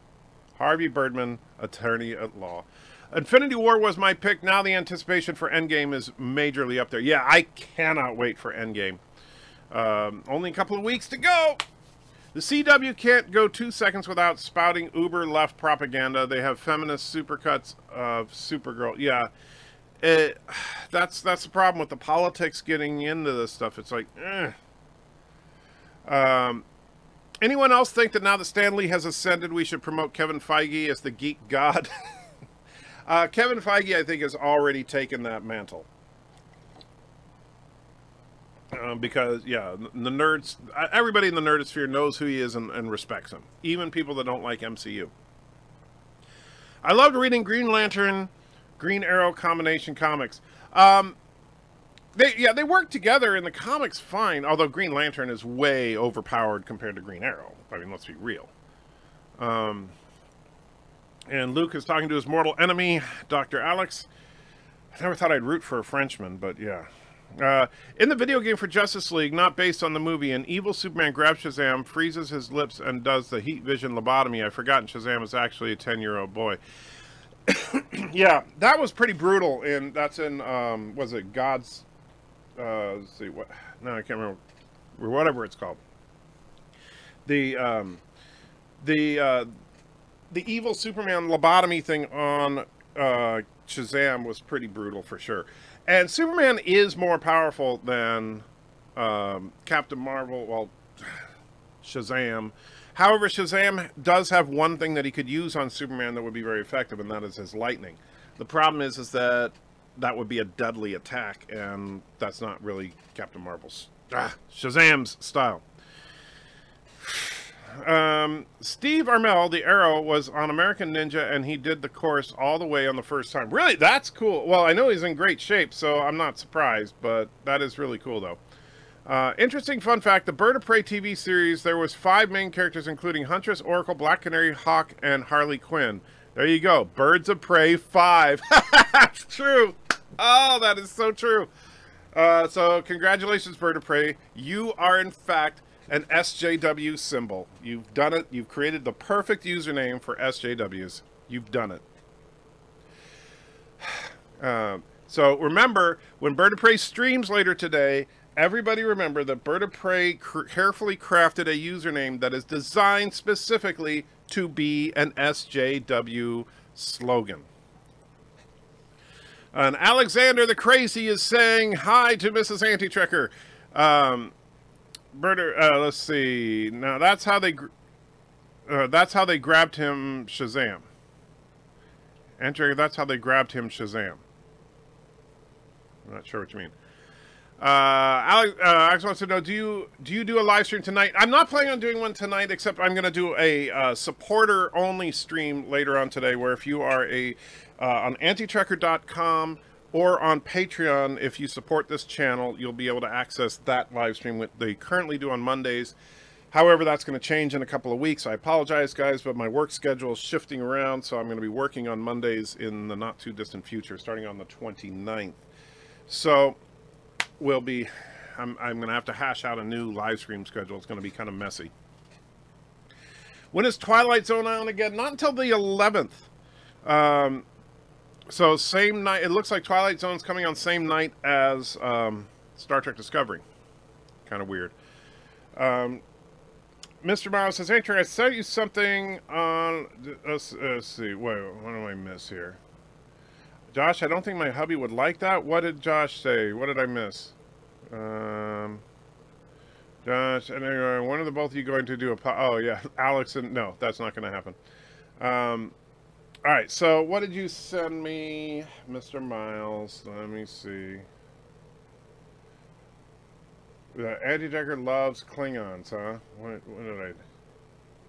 Harvey Birdman, attorney at law. Infinity War was my pick. Now the anticipation for Endgame is majorly up there. Yeah, I cannot wait for Endgame. Only a couple of weeks to go. The CW can't go 2 seconds without spouting uber left propaganda. They have feminist supercuts of Supergirl. Yeah, that's the problem with the politics getting into this stuff. It's like, anyone else think that now that Stan Lee has ascended, we should promote Kevin Feige as the geek god? Kevin Feige, I think, has already taken that mantle. Because, yeah, the nerds, everybody in the nerdosphere knows who he is and respects him. Even people that don't like MCU. I loved reading Green Lantern, Green Arrow combination comics. They work together in the comics fine, although Green Lantern is way overpowered compared to Green Arrow. I mean, let's be real. And Luke is talking to his mortal enemy, Dr. Alex. I never thought I'd root for a Frenchman, but yeah. In the video game for Justice League, not based on the movie, an evil Superman grabs Shazam, freezes his lips, and does the heat vision lobotomy. I've forgotten Shazam is actually a 10-year-old boy. Yeah, that was pretty brutal. And that's in, was it God's, let's see, what, no, I can't remember, or whatever it's called. The evil Superman lobotomy thing on Shazam was pretty brutal for sure. And Superman is more powerful than Captain Marvel, well, Shazam. However, Shazam does have one thing that he could use on Superman that would be very effective, and that is his lightning. The problem is that that would be a deadly attack, and that's not really Captain Marvel's, Shazam's style. Steve Armel, the Arrow, was on American Ninja, and he did the course all the way on the first time. Really? That's cool. Well, I know he's in great shape, so I'm not surprised, but that is really cool, though. Interesting fun fact, the Bird of Prey TV series, there was 5 main characters, including Huntress, Oracle, Black Canary, Hawk, and Harley Quinn. There you go. Birds of Prey 5. That's true. Oh, that is so true. So congratulations, Bird of Prey. You are, in fact, an SJW symbol. You've done it. You've created the perfect username for SJWs. You've done it. So remember, when Bird of Prey streams later today, everybody remember that Bird of Prey carefully crafted a username that is designed specifically to be an SJW slogan. And Alexander the Crazy is saying hi to Mrs. Anti-Trekker. Let's see. Now that's how they grabbed him Shazam. Enter. That's how they grabbed him Shazam. I'm not sure what you mean. Alex wants to know, do you do a live stream tonight? I'm not planning on doing one tonight, except I'm going to do a supporter only stream later on today, where if you are on antitrekker.com or on Patreon, if you support this channel, you'll be able to access that live stream that they currently do on Mondays. However, that's going to change in a couple of weeks. I apologize, guys, but my work schedule is shifting around, so I'm going to be working on Mondays in the not too distant future, starting on the 29th. So we'll be, I'm going to have to hash out a new live stream schedule. It's going to be kind of messy. When is Twilight Zone on again? Not until the 11th. So same night, it looks like Twilight Zone's coming on same night as Star Trek Discovery. Kind of weird. Mr. Miles says, hey, I sent you something on, let's see, wait, what do I miss here? Josh, I don't think my hubby would like that. What did Josh say? What did I miss? Josh, anyway, when are the both of you going to do a oh, yeah, Alex, and no, that's not going to happen. All right, so what did you send me, Mr. Miles? Let me see. Anti-Decker loves Klingons, huh? What did I...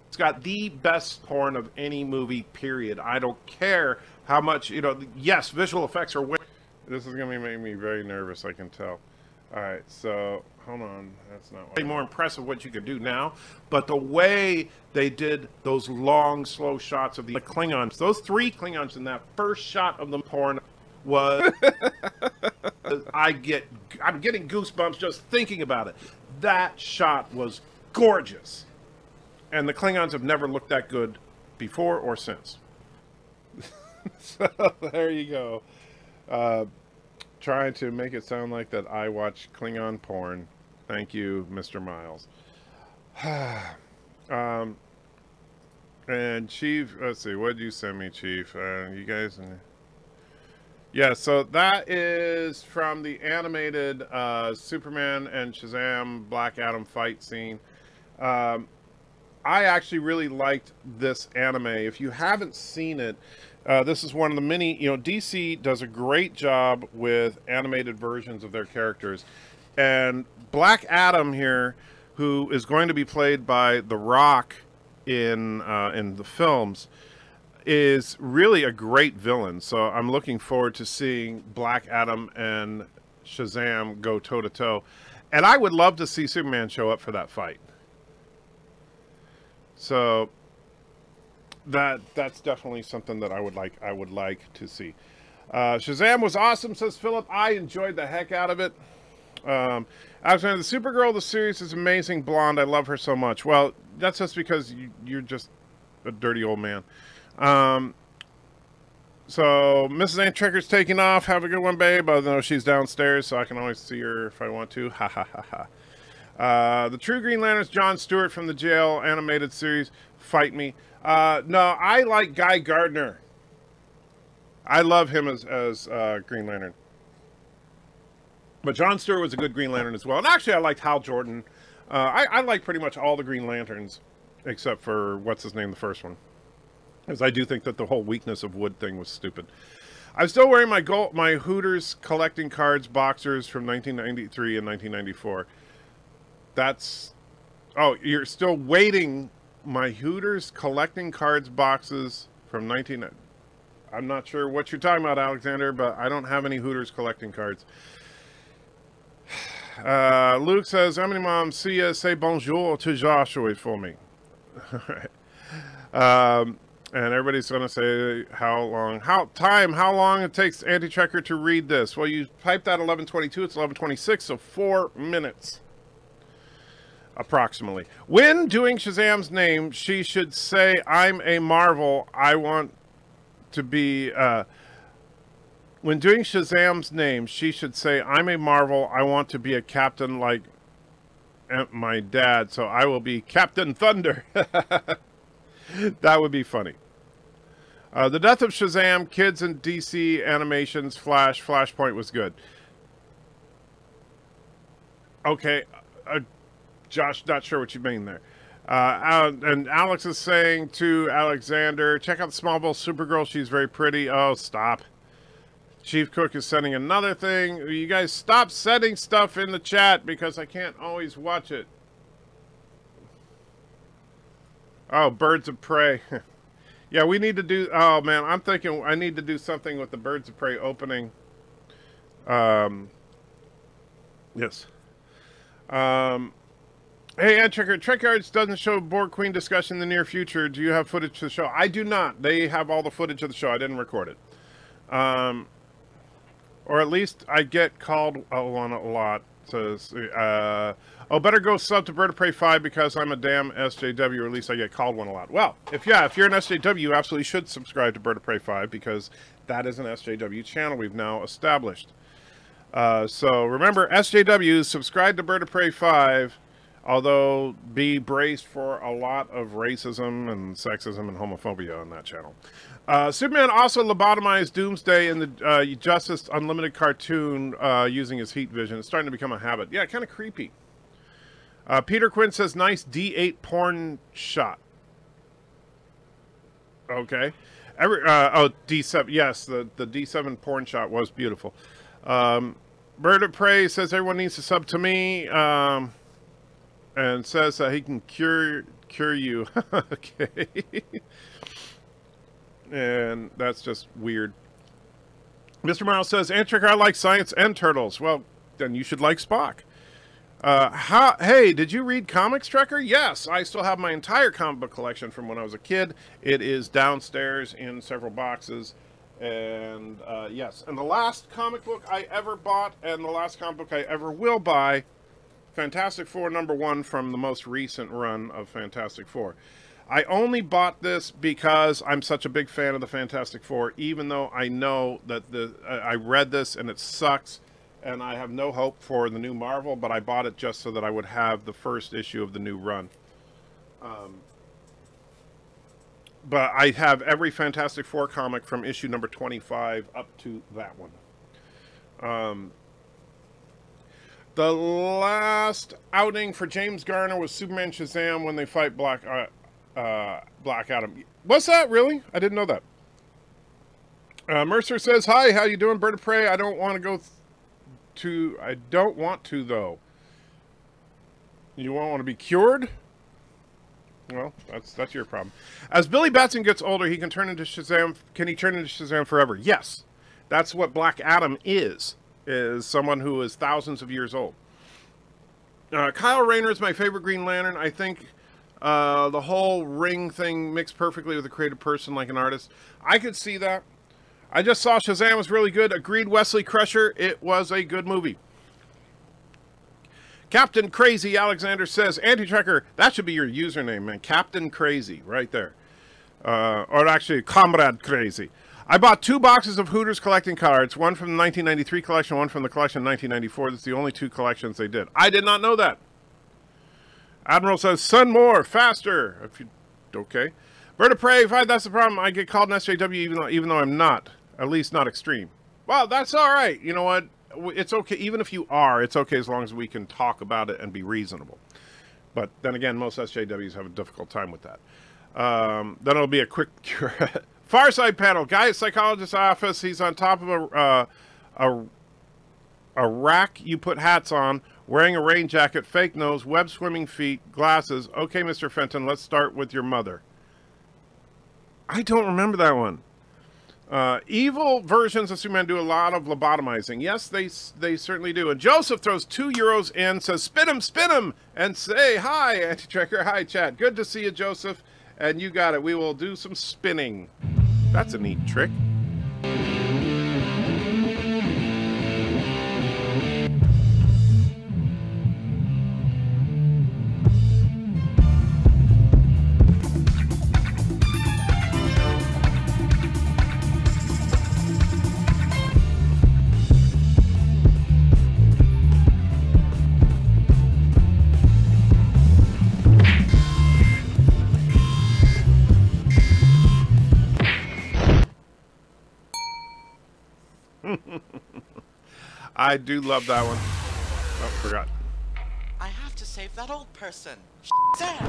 It's got the best porn of any movie, period. I don't care how much, you know, yes, visual effects are way... This is going to make me very nervous, I can tell. All right, so, hold on. That's not what... More impressive what you could do now, but the way they did those long, slow shots of the Klingons, those 3 Klingons in that first shot of the porn was... I'm getting goosebumps just thinking about it. That shot was gorgeous. And the Klingons have never looked that good before or since. So there you go. Trying to make it sound like that I watch Klingon porn. Thank you, Mr. Miles. And Chief, let's see, what did you send me, Chief? You guys... Yeah, so that is from the animated Superman and Shazam Black Adam fight scene. I actually really liked this anime. If you haven't seen it, this is one of the many, you know, DC does a great job with animated versions of their characters. And Black Adam here, who is going to be played by The Rock in the films, is really a great villain. So I'm looking forward to seeing Black Adam and Shazam go toe-to-toe. And I would love to see Superman show up for that fight. So that's definitely something that I would like to see. Shazam was awesome, says Philip. I enjoyed the heck out of it. Alexander, the Supergirl of the series is amazing blonde. I love her so much. Well, that's just because you're just a dirty old man. So Mrs. Aunt Trekker's taking off. Have a good one, babe. I know she's downstairs, so I can always see her if I want to. Ha ha ha ha. The True Green Lantern's John Stewart from the Jail animated series. Fight me. No, I like Guy Gardner. I love him as Green Lantern. But John Stewart was a good Green Lantern as well. And actually, I liked Hal Jordan. I like pretty much all the Green Lanterns, except for, what's his name, the first one. Because I do think that the whole weakness of Wood thing was stupid. I'm still wearing my Hooters collecting cards boxers from 1993 and 1994. That's... Oh, you're still waiting my Hooters collecting cards boxes from 19... I'm not sure what you're talking about, Alexander, but I don't have any Hooters collecting cards. Luke says, how many moms see you say bonjour to Joshua for me? All right. And everybody's going to say how long it takes Anti-Checker to read this. Well, you typed that 11:22, it's 11:26, so 4 minutes. Approximately. When doing Shazam's name, she should say, I'm a Marvel, I want to be... when doing Shazam's name, she should say, I'm a Marvel, I want to be a captain like my dad, so I will be Captain Thunder. That would be funny. The death of Shazam, kids in DC animations, Flashpoint was good. Okay, Josh, not sure what you mean there. And Alex is saying to Alexander, check out Smallville Supergirl, she's very pretty. Oh, stop. Chief Cook is sending another thing. You guys stop sending stuff in the chat because I can't always watch it. Oh, Birds of Prey. Yeah, we need to do... Oh, man, I'm thinking I need to do something with the Birds of Prey opening. Yes. Hey, Trek Arts doesn't show Borg Queen discussion in the near future. Do you have footage to the show? I do not. They have all the footage of the show. I didn't record it. Or at least I get called on a lot. Says, oh, better go sub to BIRDOPREY 5 because I'm a damn SJW, or at least I get called one a lot. Well, if you're an SJW, you absolutely should subscribe to BIRDOPREY 5 because that is an SJW channel we've now established. So remember, SJWs, subscribe to BIRDOPREY 5, although be braced for a lot of racism and sexism and homophobia on that channel. Superman also lobotomized Doomsday in the Justice Unlimited cartoon using his heat vision. It's starting to become a habit. Yeah, kind of creepy. Peter Quinn says, nice D8 porn shot. Okay. Oh, D7. Yes, the D7 porn shot was beautiful. BIRDOPREY says everyone needs to sub to me. And says he can cure you. Okay. And that's just weird. Mr. Miles says, Antrick, I like science and turtles. Well, then you should like Spock. Hey, did you read Comics, Trekker? Yes, I still have my entire comic book collection from when I was a kid. It is downstairs in several boxes. And yes, and the last comic book I ever bought and the last comic book I ever will buy, Fantastic Four #1 from the most recent run of Fantastic Four. I only bought this because I'm such a big fan of the Fantastic Four, even though I know that I read this and it sucks, and I have no hope for the new Marvel, but I bought it just so that I would have the first issue of the new run. But I have every Fantastic Four comic from issue number 25 up to that one. The last outing for James Garner was Superman Shazam when they fight Black Adam. What's that, really? I didn't know that. Mercer says, hi, how you doing, Bird of Prey? I don't want to go I don't want to, though. You won't want to be cured? Well, that's your problem. As Billy Batson gets older, he can turn into Shazam. Can he turn into Shazam forever? Yes. That's what Black Adam is someone who is thousands of years old. Kyle Rayner is my favorite Green Lantern. I think the whole ring thing mixed perfectly with a creative person like an artist. I could see that. I just saw Shazam was really good. Agreed, Wesley Crusher. It was a good movie. Captain Crazy Alexander says, Anti-Trekker, that should be your username, man. Captain Crazy, right there. Or actually, Comrade Crazy. I bought 2 boxes of Hooters collecting cards, one from the 1993 collection, one from the collection 1994. That's the only 2 collections they did. I did not know that. Admiral says, send more, faster. If you, okay. Bird of Prey, that's the problem. I get called an SJW even though I'm not. At least not extreme. Well, that's all right. You know what? It's okay. Even if you are, it's okay as long as we can talk about it and be reasonable. But then again, most SJWs have a difficult time with that. Then it'll be a quick cure. Far Side panel. Guy at psychologist's office. He's on top of a rack you put hats on, wearing a rain jacket, fake nose, web swimming feet, glasses. Okay, Mr. Fenton, let's start with your mother. I don't remember that one. Evil versions of Superman do a lot of lobotomizing. Yes, they certainly do. And Joseph throws €2 in, says, spin him, and say, hi, Anti-Trekker, hi, chat. Good to see you, Joseph. And you got it. We will do some spinning. That's a neat trick. I do love that one. Oh, forgot. I have to save that old person. Sam.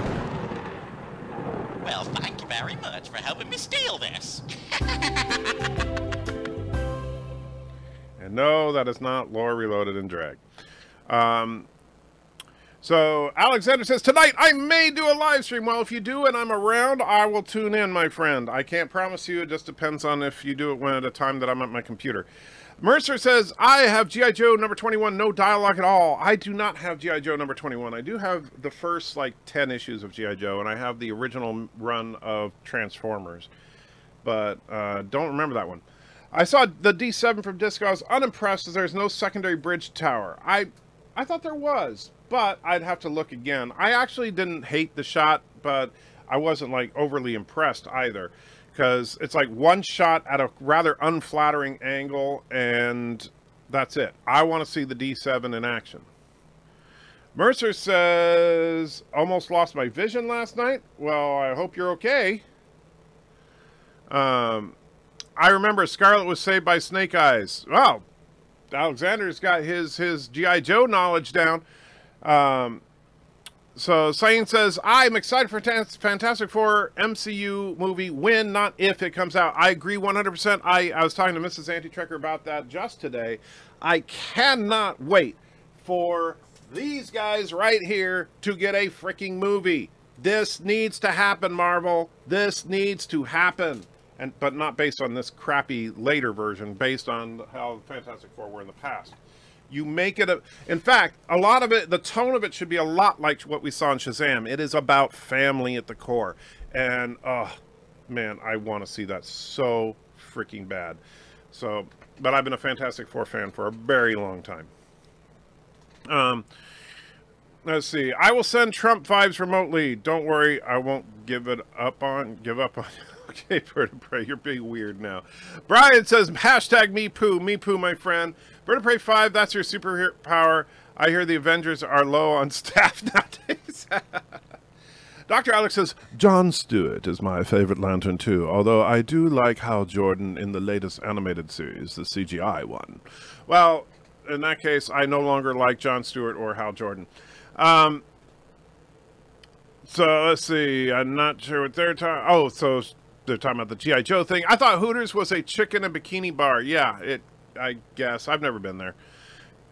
Well, thank you very much for helping me steal this. And no, that is not Lore Reloaded and Drag. So Alexander says, tonight I may do a live stream. Well, if you do and I'm around, I will tune in, my friend. I can't promise you. It just depends on if you do it when at a time that I'm at my computer. Mercer says, I have G.I. Joe number 21, no dialogue at all. I do not have G.I. Joe number 21. I do have the first, 10 issues of G.I. Joe, and I have the original run of Transformers. But don't remember that one. I saw the D7 from Disco. I was unimpressed as there's no secondary bridge tower. I thought there was, but I'd have to look again. I actually didn't hate the shot, but I wasn't, overly impressed either. Because it's one shot at a rather unflattering angle, and that's it. I want to see the D7 in action. Mercer says, almost lost my vision last night. Well, I hope you're okay. I remember Scarlet was saved by Snake Eyes. Well, Alexander's got his G.I. Joe knowledge down. So, Sain says, I'm excited for Fantastic Four MCU movie when, not if, it comes out. I agree 100%. I was talking to Mrs. Anti-Trekker about that just today. I cannot wait for these guys right here to get a freaking movie. This needs to happen, Marvel. This needs to happen. But not based on this crappy later version, based on how Fantastic Four were in the past. You make it in fact, a lot of it, the tone of it should be a lot like what we saw in Shazam. It is about family at the core. And, oh, man, I want to see that so freaking bad. So, but I've been a Fantastic Four fan for a very long time. Let's see. I will send Trump vibes remotely. Don't worry, I won't give up on. Okay, BIRDOPREY, you're being weird now. Brian says, hashtag me poo, my friend. BIRDOPREY 5, that's your superpower. I hear the Avengers are low on staff nowadays. Dr. Alex says, Jon Stewart is my favorite Lantern too, although I do like Hal Jordan in the latest animated series, the CGI one. Well, in that case, I no longer like Jon Stewart or Hal Jordan. So let's see. I'm not sure what they're talking. Oh, so they're talking about the G.I. Joe thing. I thought Hooters was a chicken and bikini bar. Yeah, I guess I've never been there.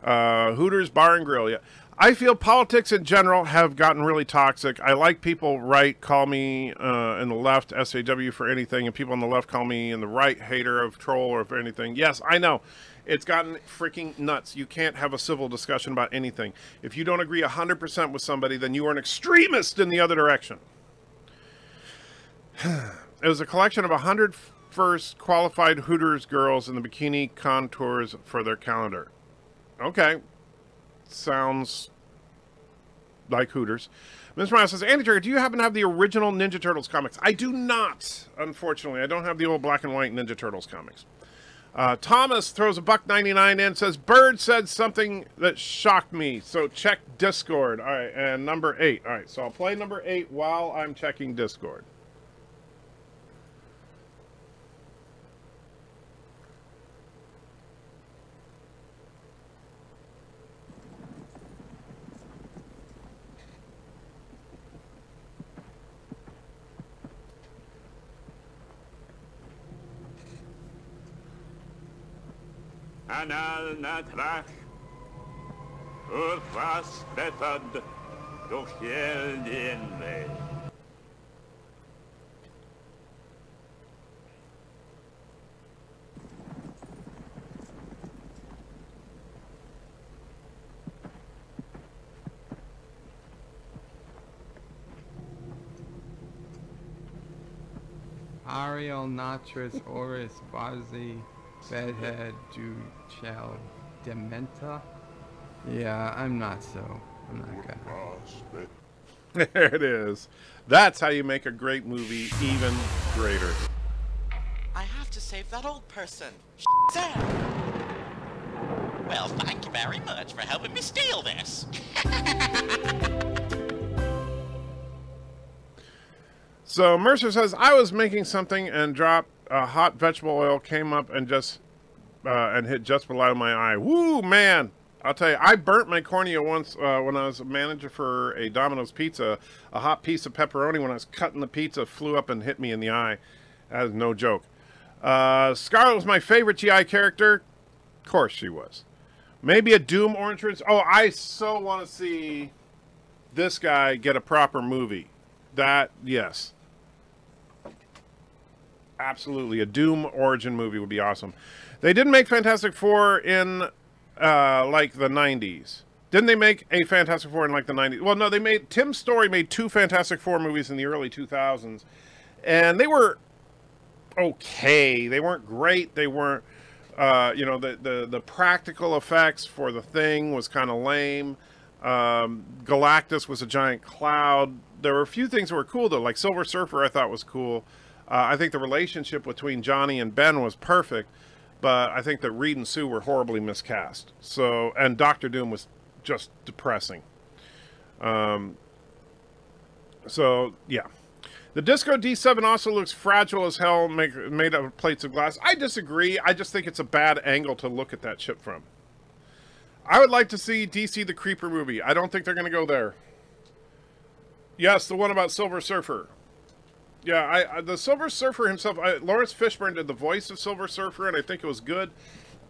Hooters Bar and Grill. Yeah, I feel politics in general have gotten really toxic. I like people call me in the left SAW for anything, and people on the left call me in the right hater of troll or for anything. Yes, I know. It's gotten freaking nuts. You can't have a civil discussion about anything. If you don't agree 100% with somebody, then you are an extremist in the other direction. It was a collection of 100 first qualified Hooters girls in the bikini contours for their calendar. Okay. Sounds like Hooters. Ms. Morales says, Andy Turd, do you happen to have the original Ninja Turtles comics? I do not, unfortunately. I don't have the old black and white Ninja Turtles comics. Thomas throws a $1.99 in and says, Bird said something that shocked me, so check Discord. All right, and number 8. All right, so I'll play number 8 while I'm checking Discord. Anal na trach, was betad, doch jel inne. Ariel Natris Oris Bazi Bedhead Juchel Dementa. Yeah, I'm not gonna. There it is. That's how you make a great movie even greater. I have to save that old person. SUPERTURDS. Well, thank you very much for helping me steal this. So Mercer says, I was making something and dropped hot vegetable oil, came up and just and hit just below my eye. Woo, man. I'll tell you, I burnt my cornea once when I was a manager for a Domino's Pizza. A hot piece of pepperoni when I was cutting the pizza flew up and hit me in the eye. That is no joke. Scarlet was my favorite GI character. Of course she was. Maybe a Doom Orange Ridge. Oh, I so want to see this guy get a proper movie. That, yes. Absolutely. A Doom origin movie would be awesome. They didn't make Fantastic Four in, like, the 90s. Didn't they make a Fantastic Four in, like, the 90s? Well, no, Tim Story made 2 Fantastic Four movies in the early 2000s. And they were okay. They weren't great. They weren't, you know, the practical effects for the Thing was kind of lame. Galactus was a giant cloud. There were a few things that were cool, though. Like Silver Surfer I thought was cool. I think the relationship between Johnny and Ben was perfect, but I think that Reed and Sue were horribly miscast. So, and Doctor Doom was just depressing. So, yeah. The Disco D7 also looks fragile as hell, made out of plates of glass. I disagree. I just think it's a bad angle to look at that chip from. I would like to see DC the Creeper movie. I don't think they're going to go there. Yes, the one about Silver Surfer. Yeah, the Silver Surfer himself, Lawrence Fishburne did the voice of Silver Surfer, and I think it was good,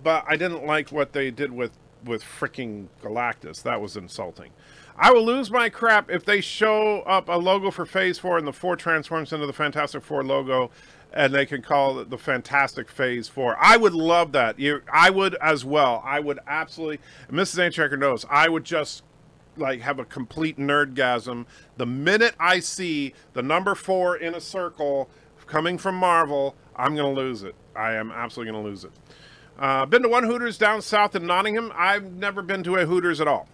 but I didn't like what they did with freaking Galactus. That was insulting. I will lose my crap if they show up a logo for Phase 4 and the 4 transforms into the Fantastic Four logo, and they can call it the Fantastic Phase 4. I would love that. I would as well. I would absolutely, and Mrs. Antracker knows, I would just like have a complete nerdgasm the minute I see the number 4 in a circle coming from Marvel. I'm gonna lose it. I am absolutely gonna lose it. Been to one Hooters down south in Nottingham. I've never been to a Hooters at all.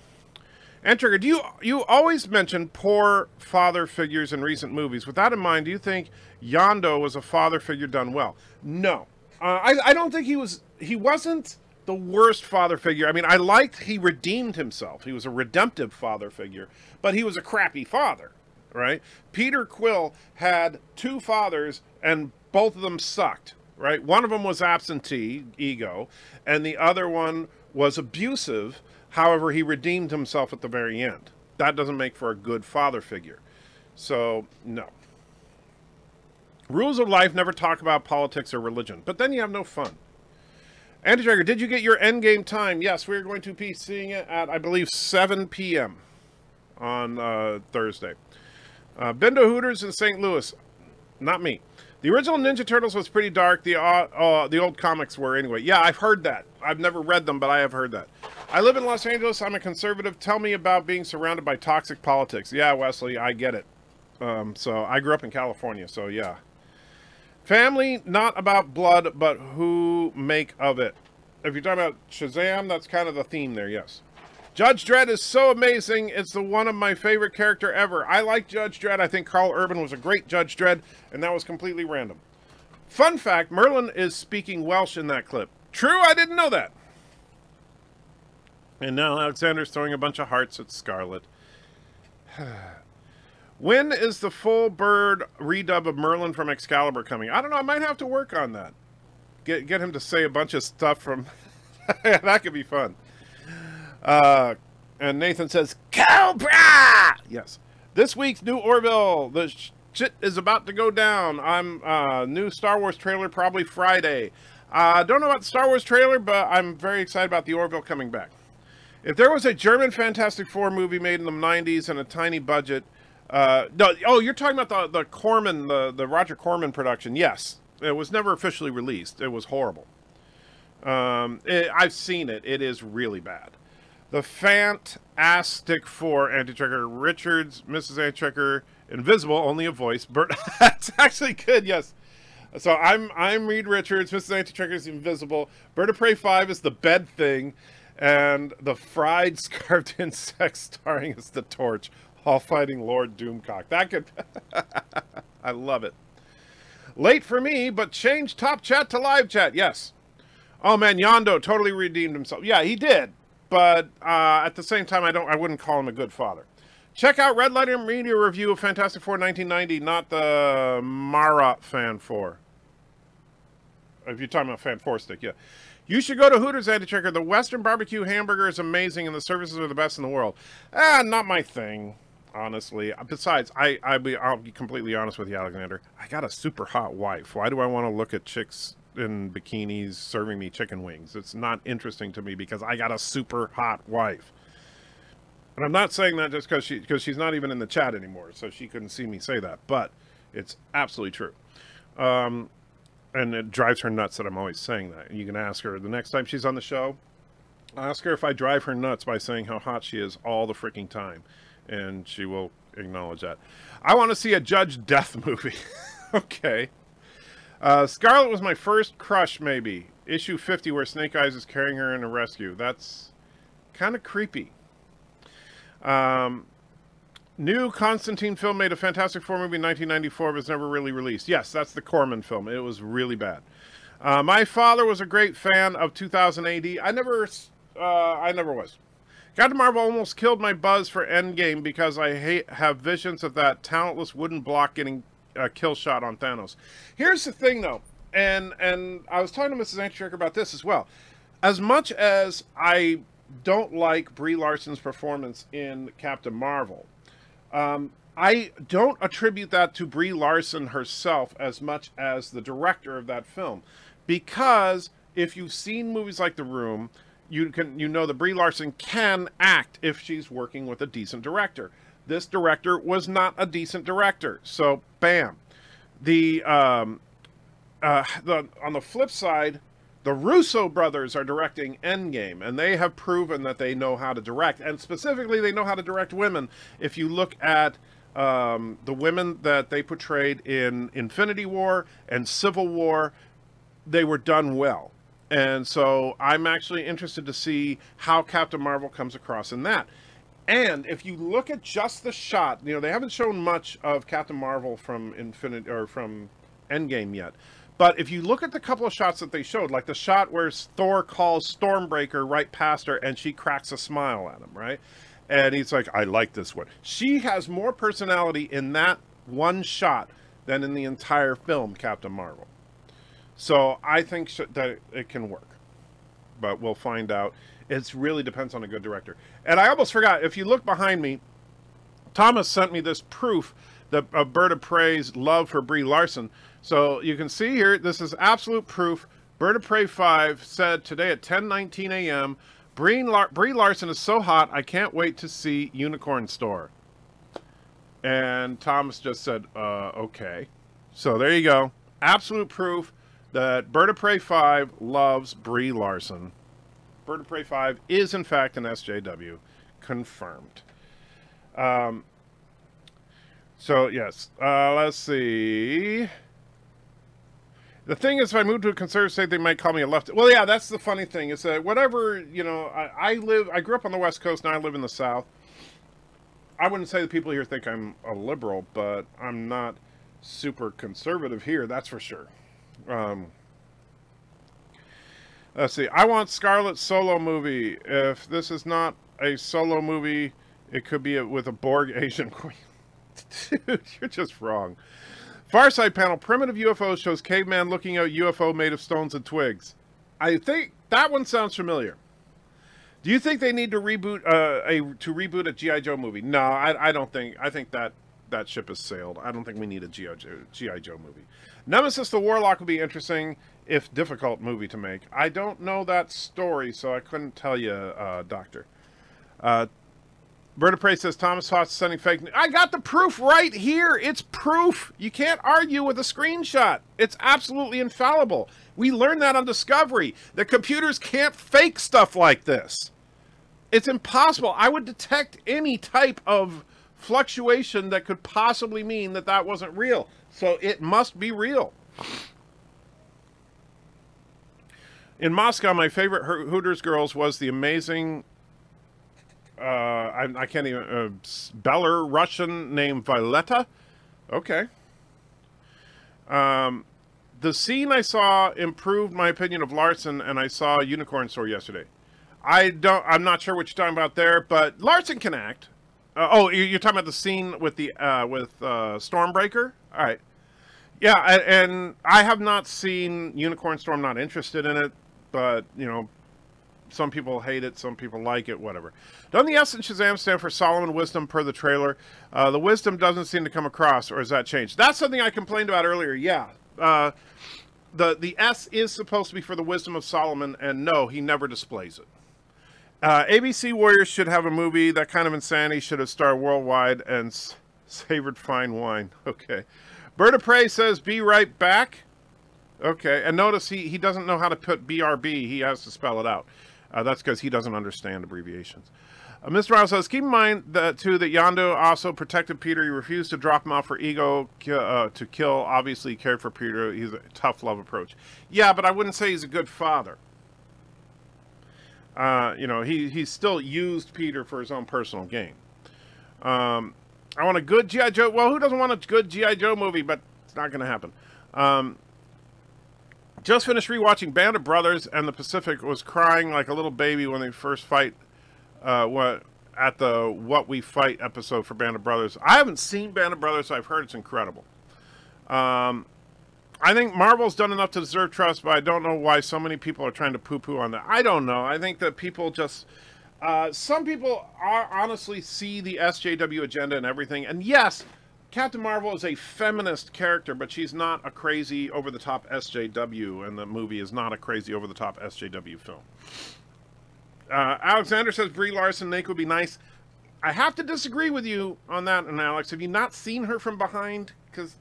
And Trigger, you always mention poor father figures in recent movies. With that in mind, do you think Yondo was a father figure done well? No. I don't think he wasn't the worst father figure. I mean, I liked he redeemed himself. He was a redemptive father figure, but he was a crappy father, right? Peter Quill had 2 fathers, and both of them sucked, right? One of them was absentee, ego, and the other one was abusive. However, he redeemed himself at the very end. That doesn't make for a good father figure. So, no. Rules of life never talk about politics or religion, but then you have no fun. Anti-Trigger, did you get your endgame time? Yes, we're going to be seeing it at, I believe, 7 p.m. on Thursday. Bendo Hooters in St. Louis. Not me. The original Ninja Turtles was pretty dark. The old comics were anyway. Yeah, I've heard that. I've never read them, but I have heard that. I live in Los Angeles. I'm a conservative. Tell me about being surrounded by toxic politics. Yeah, Wesley, I get it. So I grew up in California, so yeah. Family, not about blood, but who make of it. If you're talking about Shazam, that's kind of the theme there, yes. Judge Dredd is so amazing. It's one of my favorite character ever. I like Judge Dredd. I think Carl Urban was a great Judge Dredd, and that was completely random. Fun fact, Merlin is speaking Welsh in that clip. True, I didn't know that. And now Alexander's throwing a bunch of hearts at Scarlet. When is the full Bird redub of Merlin from Excalibur coming? I don't know. I might have to work on that. Get him to say a bunch of stuff from... That could be fun. And Nathan says, Cobra! Yes. This week's new Orville. The shit is about to go down. New Star Wars trailer probably Friday. Don't know about the Star Wars trailer, but I'm very excited about the Orville coming back. If there was a German Fantastic Four movie made in the 90s and a tiny budget... no, oh, you're talking about the Corman, the Roger Corman production. Yes. It was never officially released. It was horrible. I've seen it. It is really bad. The Fantastic Four, Anti-Checker, Richards, Mrs. Anti-Checker, Invisible, only a voice. That's actually good, yes. So I'm Reed Richards, Mrs. Anti-Checker is Invisible. BIRDOPREY 5 is the bed thing, and the fried scarfed insect starring as the Torch, all fighting Lord Doomcock. That could... I love it. Late for me, but change top chat to live chat, yes. Oh man, Yondo totally redeemed himself. Yeah, he did. But at the same time, I wouldn't call him a good father. Check out Red Letter Media review of Fantastic Four 1990, not the Mara Fan 4. If you're talking about Fan 4 stick, yeah. You should go to Hooters, Anti-Checker. The Western barbecue hamburger is amazing, and the services are the best in the world. Not my thing, honestly. Besides, I'll be completely honest with you, Alexander. I got a super hot wife. Why do I want to look at chicks in bikinis serving me chicken wings? It's not interesting to me because I got a super hot wife. And I'm not saying that just because she's not even in the chat anymore, so she couldn't see me say that, but it's absolutely true. And it drives her nuts that I'm always saying that. And you can ask her the next time she's on the show, ask her if I drive her nuts by saying how hot she is all the freaking time, and she will acknowledge that. I want to see a Judge Death movie. Okay. Scarlet was my first crush, maybe. Issue 50, where Snake Eyes is carrying her in a rescue. That's kind of creepy. New Constantine film made a Fantastic Four movie in 1994, but was never really released. Yes, that's the Corman film. It was really bad. My father was a great fan of 2000 AD. I never was. Captain Marvel almost killed my buzz for Endgame because I have visions of that talentless wooden block getting a kill shot on Thanos. Here's the thing, though, and I was talking to Mrs. Anti-Checker about this as well. As much as I don't like Brie Larson's performance in Captain Marvel, I don't attribute that to Brie Larson herself as much as the director of that film, because if you've seen movies like The Room, you know that Brie Larson can act if she's working with a decent director. This director was not a decent director, so bam. On the flip side, the Russo brothers are directing Endgame, and they have proven that they know how to direct, and specifically they know how to direct women. If you look at the women that they portrayed in Infinity War and Civil War, they were done well. And so I'm actually interested to see how Captain Marvel comes across in that. And if you look at just the shot, you know, they haven't shown much of Captain Marvel from Infinite or from Endgame yet. But if you look at the couple of shots that they showed, like the shot where Thor calls Stormbreaker right past her and she cracks a smile at him, right? And he's like, I like this one. She has more personality in that one shot than in the entire film, Captain Marvel. So I think that it can work. But we'll find out. It really depends on a good director. And I almost forgot, if you look behind me, Thomas sent me this proof that of BIRDOPREY's love for Brie Larson. So you can see here, this is absolute proof. BIRDOPREY 5 said today at 10:19 a.m., Brie Larson is so hot, I can't wait to see Unicorn Store. And Thomas just said, okay. So there you go. Absolute proof that BIRDOPREY 5 loves Brie Larson. BIRDOPREY 5 is, in fact, an SJW. Confirmed. So, yes. Let's see. The thing is, if I move to a conservative state, they might call me a lefty. Well, yeah, that's the funny thing. Is that whatever, you know, I grew up on the West Coast, now I live in the South. I wouldn't say the people here think I'm a liberal, but I'm not super conservative here, that's for sure. Let's see. I want Scarlett's solo movie. If this is not a solo movie, it could be with a Borg Asian queen. Dude, you're just wrong. Far Side panel. Primitive UFO shows caveman looking at UFO made of stones and twigs. I think that one sounds familiar. Do you think they need to reboot a G.I. Joe movie? No, I don't think. I think that ship has sailed. I don't think we need a G.I. Joe movie. Nemesis the Warlock would be interesting, if difficult movie to make. I don't know that story, so I couldn't tell you, Doctor. BIRDOPREY says Thomas Haas is sending fake news. I got the proof right here. It's proof. You can't argue with a screenshot. It's absolutely infallible. We learned that on Discovery. The computers can't fake stuff like this. It's impossible. I would detect any type of fluctuation that could possibly mean that that wasn't real. So it must be real. In Moscow, my favorite Hooters girls was the amazing, I can't even, Belarusian named Violetta. Okay. The scene I saw improved my opinion of Larson, and I saw Unicorn Store yesterday. I'm not sure what you're talking about there, but Larson can act. Oh, you're talking about the scene with the, Stormbreaker? All right. Yeah, and I have not seen Unicorn Store. I'm not interested in it, but, you know, some people hate it, some people like it, whatever. Doesn't the S in Shazam stand for Solomon Wisdom per the trailer? The wisdom doesn't seem to come across, or has that changed? That's something I complained about earlier, yeah. The S is supposed to be for the wisdom of Solomon, and no, he never displays it. ABC Warriors should have a movie. That kind of insanity should have starred worldwide and savored fine wine. Okay. BIRDOPREY says, be right back. Okay. And notice he doesn't know how to put BRB. He has to spell it out. That's because he doesn't understand abbreviations. Mr. Miles says, keep in mind that, too, that Yondu also protected Peter. He refused to drop him off for ego to kill. Obviously, he cared for Peter. He's a tough love approach. Yeah, but I wouldn't say he's a good father. You know, he still used Peter for his own personal gain. I want a good G.I. Joe. Well, who doesn't want a good G.I. Joe movie? But it's not going to happen. Just finished rewatching Band of Brothers, and the Pacific was crying like a little baby when they first fight at the What We Fight episode for Band of Brothers. I haven't seen Band of Brothers, so I've heard it's incredible. I think Marvel's done enough to deserve trust, but I don't know why so many people are trying to poo-poo on that. I don't know. I think that people just... some people honestly see the SJW agenda and everything. And yes, Captain Marvel is a feminist character, but she's not a crazy over-the-top SJW, and the movie is not a crazy over-the-top SJW film. Alexander says Brie Larson Nake would be nice. I have to disagree with you on that, and Alex, have you not seen her from behind? Because,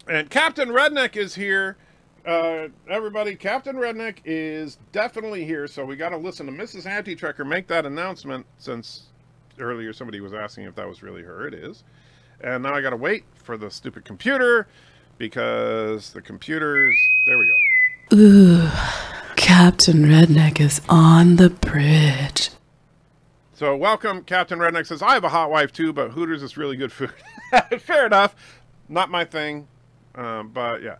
and Captain Redneck is here. Everybody, Captain Redneck is definitely here, so we got to listen to Mrs. Anti-Trekker make that announcement, since earlier somebody was asking if that was really her. It is. And now I got to wait for the stupid computer, because the computer's... There we go. Ooh, Captain Redneck is on the bridge. So welcome, Captain Redneck says, I have a hot wife too, but Hooters is really good food. Fair enough. Not my thing, but yeah.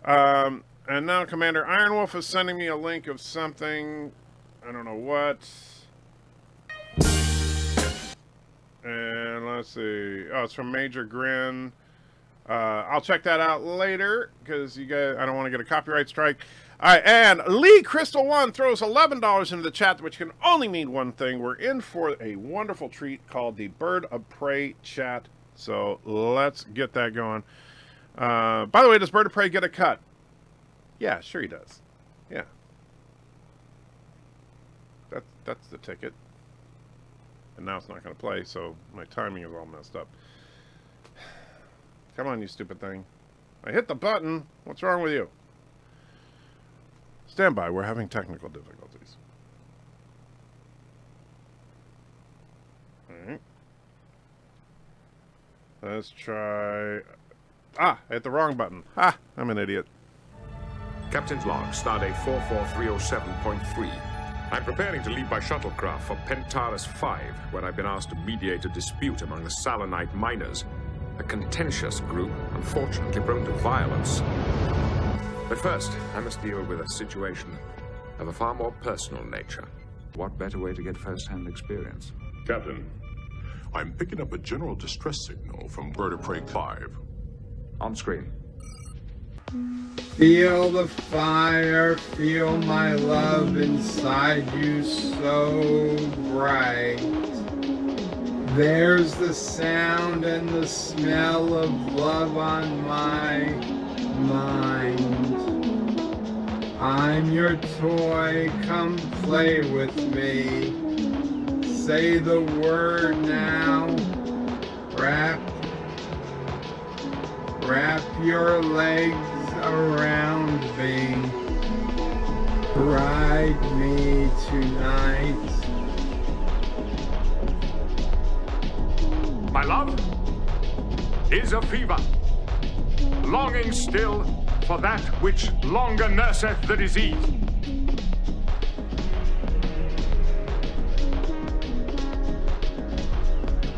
And now Commander Ironwolf is sending me a link of something. I don't know what. And let's see. Oh, it's from Major Grin. I'll check that out later because you guys, I don't want to get a copyright strike. All right, and Lee Crystal One throws $11 into the chat, which can only mean one thing. We're in for a wonderful treat called the Bird of Prey chat. So let's get that going. By the way, does Bird of Prey get a cut? Yeah, sure he does. Yeah. That's the ticket. And now it's not going to play, so my timing is all messed up. Come on, you stupid thing. I hit the button. What's wrong with you? Stand by. We're having technical difficulties. All right. Let's try... Ah, I hit the wrong button. Ah, I'm an idiot. Captain's log, stardate 44307.3. I'm preparing to leave by shuttlecraft for Pentaurus 5, where I've been asked to mediate a dispute among the Salinite miners. A contentious group, unfortunately prone to violence. But first, I must deal with a situation of a far more personal nature. What better way to get first-hand experience? Captain, I'm picking up a general distress signal from Bird of Prey 5. On screen. Feel the fire, feel my love inside you so bright. There's the sound and the smell of love on my mind. I'm your toy, come play with me. Say the word now. Wrap your legs around me. Ride me tonight. My love is a fever, longing still for that which longer nurseth the disease.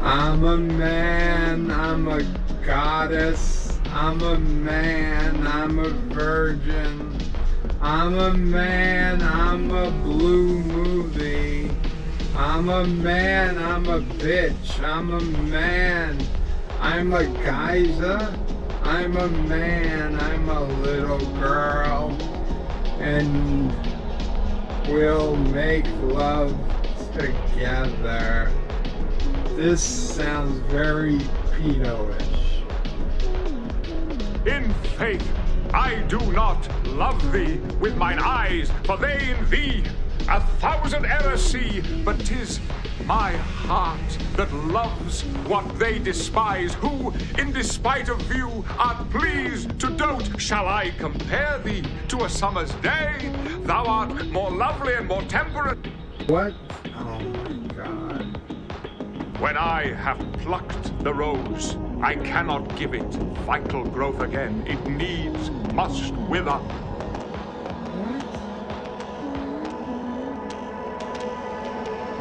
I'm a man, I'm a goddess, I'm a man, I'm a virgin, I'm a man, I'm a blue movie, I'm a man, I'm a bitch, I'm a man, I'm a geyser, I'm a man, I'm a little girl, and we'll make love together. This sounds very pedo-ish. In faith, I do not love thee with mine eyes, for they in thee 1,000 errors see, but 'tis my heart that loves what they despise, who, in despite of view, art pleased to dote. Shall I compare thee to a summer's day? Thou art more lovely and more temperate. What? Oh my God. When I have plucked the rose, I cannot give it vital growth again. It needs, must wither.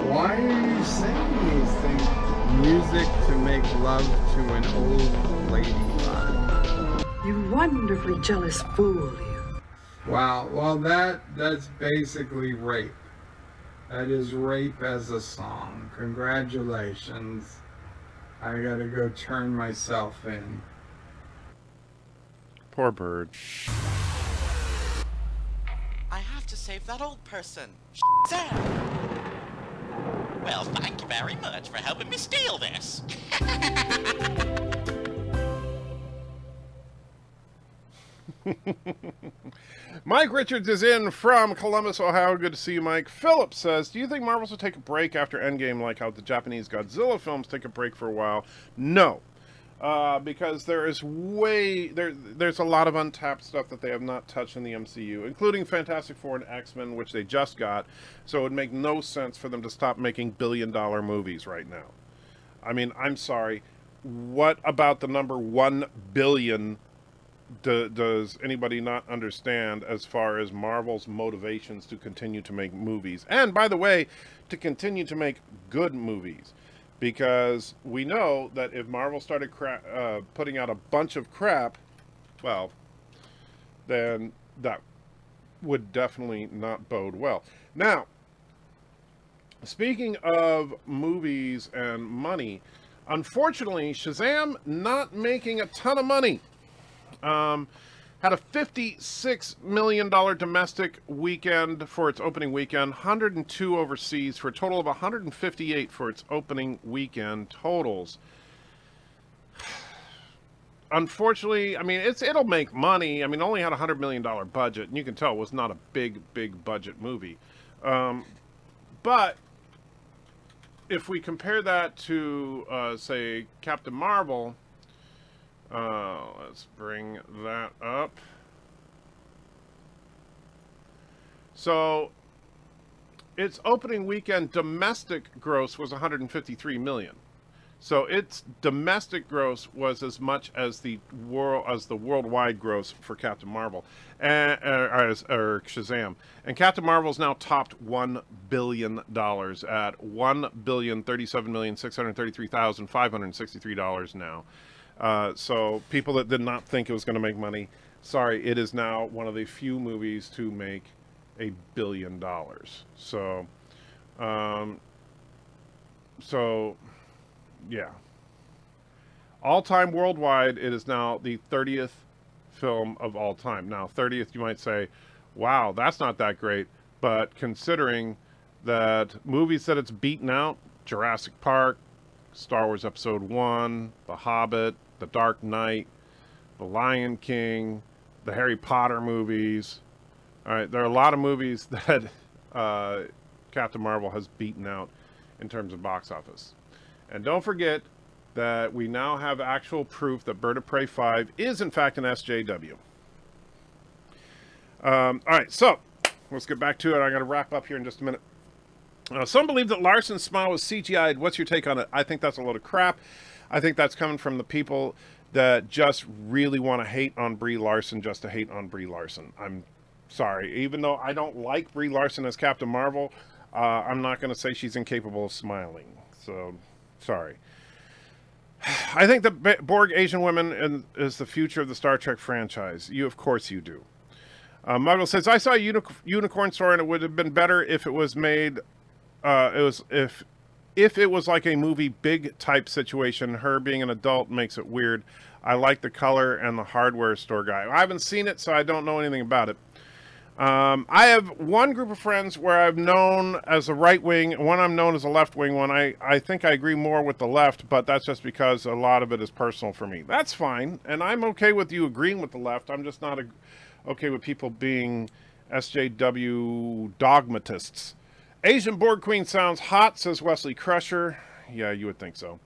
Why are you saying these things? Music to make love to an old ladybug. You wonderfully jealous fool, you. Wow, well that's basically rape. That is rape as a song. Congratulations. I gotta go turn myself in. Poor bird. I have to save that old person. tZam! Well, thank you very much for helping me steal this. Mike Richards is in from Columbus, Ohio. Good to see you, Mike. Philip says, do you think Marvels will take a break after Endgame like how the Japanese Godzilla films take a break for a while? No. Because there is there's a lot of untapped stuff that they have not touched in the MCU, including Fantastic Four and X-Men, which they just got. So it would make no sense for them to stop making billion-dollar movies right now. I mean, I'm sorry. What about the number 1 billion does anybody not understand as far as Marvel's motivations to continue to make movies? And by the way, to continue to make good movies. Because we know that if Marvel started putting out a bunch of crap, well, then that would definitely not bode well. Now, speaking of movies and money, unfortunately, Shazam not making a ton of money. Had a $56 million domestic weekend for its opening weekend, 102 overseas, for a total of 158 for its opening weekend totals. Unfortunately, I mean, it'll make money. I mean, it only had a $100 million budget, and you can tell it was not a big budget movie. But if we compare that to, say, Captain Marvel, let's bring that up. So, its opening weekend domestic gross was 153 million. So its domestic gross was as much as the worldwide gross for Captain Marvel, or Shazam. And Captain Marvel's now topped $1 billion at $1,037,633,563 now. So people that did not think it was going to make money, sorry, it is now one of the few movies to make $1 billion. So, yeah. All-time worldwide, it is now the 30th film of all time. Now, 30th, you might say, wow, that's not that great. But considering that movies that it's beaten out, Jurassic Park, Star Wars Episode 1, The Hobbit, The Dark Knight, The Lion King, the Harry Potter movies. All right, there are a lot of movies that Captain Marvel has beaten out in terms of box office. And don't forget that we now have actual proof that Bird of Prey 5 is in fact an SJW. All right, so let's get back to it. I'm going to wrap up here in just a minute. Some believe that Larson's smile was CGI'd. What's your take on it? I think that's a load of crap. I think that's coming from the people that just really want to hate on Brie Larson just to hate on Brie Larson. I'm sorry. Even though I don't like Brie Larson as Captain Marvel, I'm not going to say she's incapable of smiling. So, sorry. I think that Borg Asian women is the future of the Star Trek franchise. Of course you do. Muggle says, I saw a unicorn story and it would have been better if it was made, if it was like a movie big type situation. Her being an adult makes it weird. I like the color and the hardware store guy. I haven't seen it, so I don't know anything about it. I have one group of friends where I've known as a right wing, and one I'm known as a left wing one. I think I agree more with the left, but that's just because a lot of it is personal for me. That's fine, and I'm okay with you agreeing with the left. I'm just not okay with people being SJW dogmatists. Asian Borg Queen sounds hot, says Wesley Crusher. Yeah, you would think so.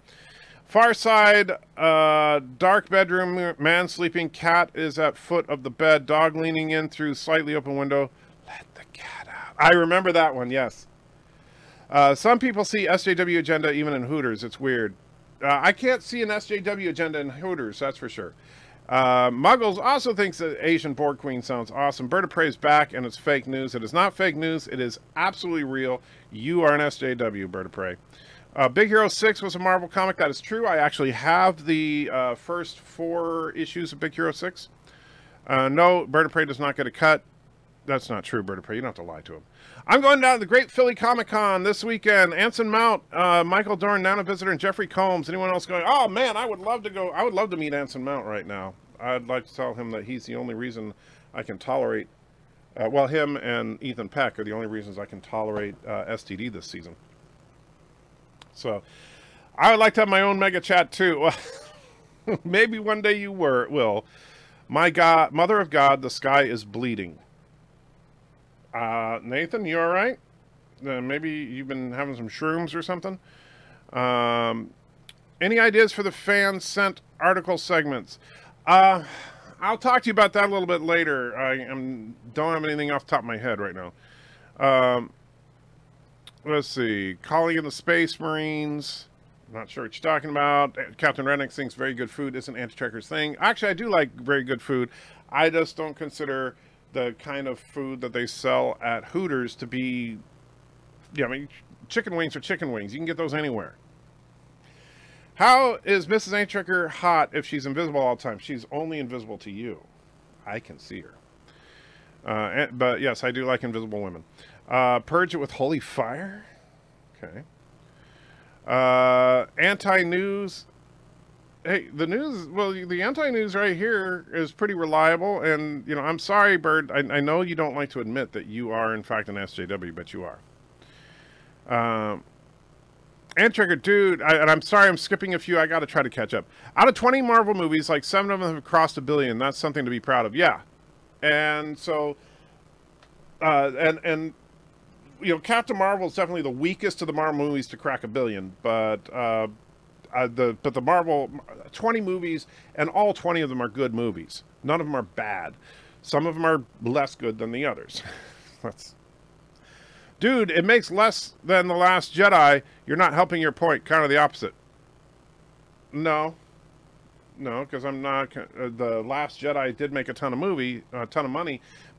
Far side, dark bedroom, man sleeping, cat is at foot of the bed, dog leaning in through slightly open window. Let the cat out. I remember that one, yes. Some people see SJW agenda even in Hooters. It's weird. I can't see an SJW agenda in Hooters, that's for sure. Muggles also thinks that Asian Borg Queen sounds awesome. Bird of Prey is back, and it's fake news. It is not fake news. It is absolutely real. You are an SJW, Bird of Prey. Big Hero 6 was a Marvel comic. That is true. I actually have the first 4 issues of Big Hero 6. No, Bird of Prey does not get a cut. That's not true, Bird of Prey. You don't have to lie to him. I'm going down to the Great Philly Comic Con this weekend. Anson Mount, Michael Dorn, Nana Visitor, and Jeffrey Combs. Anyone else going? Oh, man, I would love to go. I would love to meet Anson Mount right now. I'd like to tell him that he's the only reason I can tolerate, well, him and Ethan Peck are the only reasons I can tolerate STD this season. So, I would like to have my own mega chat too. Maybe one day you will. My God, Mother of God, the sky is bleeding. Nathan, you all right? Maybe you've been having some shrooms or something. Any ideas for the fan sent article segments? I'll talk to you about that a little bit later. I don't have anything off the top of my head right now. Let's see. Calling in the Space Marines. Not sure what you're talking about. Captain Redneck thinks very good food isn't anti-Trekker's thing. Actually, I do like very good food. I just don't consider the kind of food that they sell at Hooters to be... Yeah, I mean, chicken wings are chicken wings. You can get those anywhere. How is Mrs. Anti-Trekker hot if she's invisible all the time? She's only invisible to you. I can see her. But yes, I do like invisible women. Purge it with holy fire? Okay. Anti-news. Hey, the news, well, the anti-news right here is pretty reliable. And, you know, I'm sorry, Bird. I know you don't like to admit that you are, in fact, an SJW, but you are. Anti-Trekker, dude, and I'm sorry I'm skipping a few. I got to try to catch up. Out of 20 Marvel movies, like 7 of them have crossed 1 billion. That's something to be proud of. Yeah. And so, and you know, Captain Marvel is definitely the weakest of the Marvel movies to crack 1 billion. But the Marvel 20 movies, and all 20 of them are good movies. None of them are bad. Some of them are less good than the others. Dude, it makes less than The Last Jedi. You're not helping your point. Kind of the opposite. No, because I'm not. The Last Jedi did make a ton of money,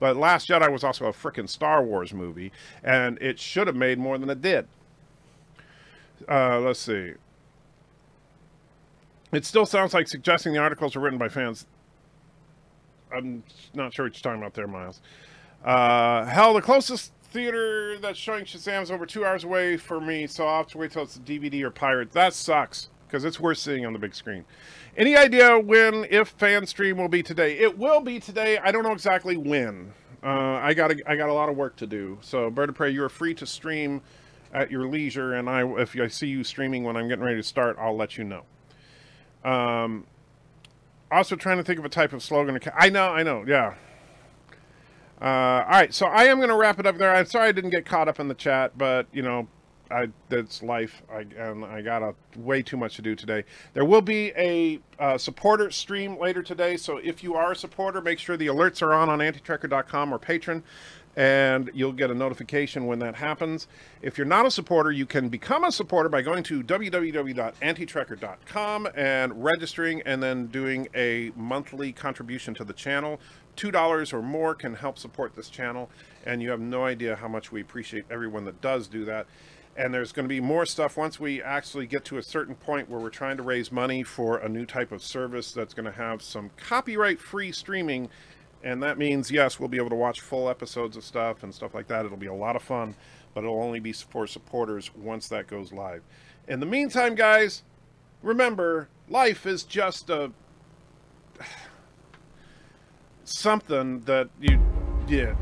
but Last Jedi was also a frickin' Star Wars movie, and it should have made more than it did. Let's see. It still sounds like suggesting the articles are written by fans. I'm not sure what you're talking about there, Miles. Hell, the closest theater that's showing Shazam is over 2 hours away for me, so I'll have to wait till it's a DVD or pirate. That sucks, because it's worth seeing on the big screen. Any idea when, if fan stream will be today? It will be today. I don't know exactly when. I got a lot of work to do. So, BIRDOPREY, you are free to stream at your leisure, and if I see you streaming when I'm getting ready to start, I'll let you know. Also trying to think of a type of slogan. I know, yeah. All right, so I am going to wrap it up there. I'm sorry I didn't get caught up in the chat, but, you know, that's life, and I got way too much to do today. There will be a supporter stream later today, so if you are a supporter, make sure the alerts are on antitrekker.com or Patreon, and you'll get a notification when that happens. If you're not a supporter, you can become a supporter by going to www.antitrekker.com and registering, and then doing a monthly contribution to the channel. $2 or more can help support this channel, and you have no idea how much we appreciate everyone that does do that. And there's going to be more stuff once we actually get to a certain point where we're trying to raise money for a new type of service that's going to have some copyright-free streaming. And that means, yes, we'll be able to watch full episodes of stuff and stuff like that. It'll be a lot of fun, but it'll only be for supporters once that goes live. In the meantime, guys, remember, life is just something that you did.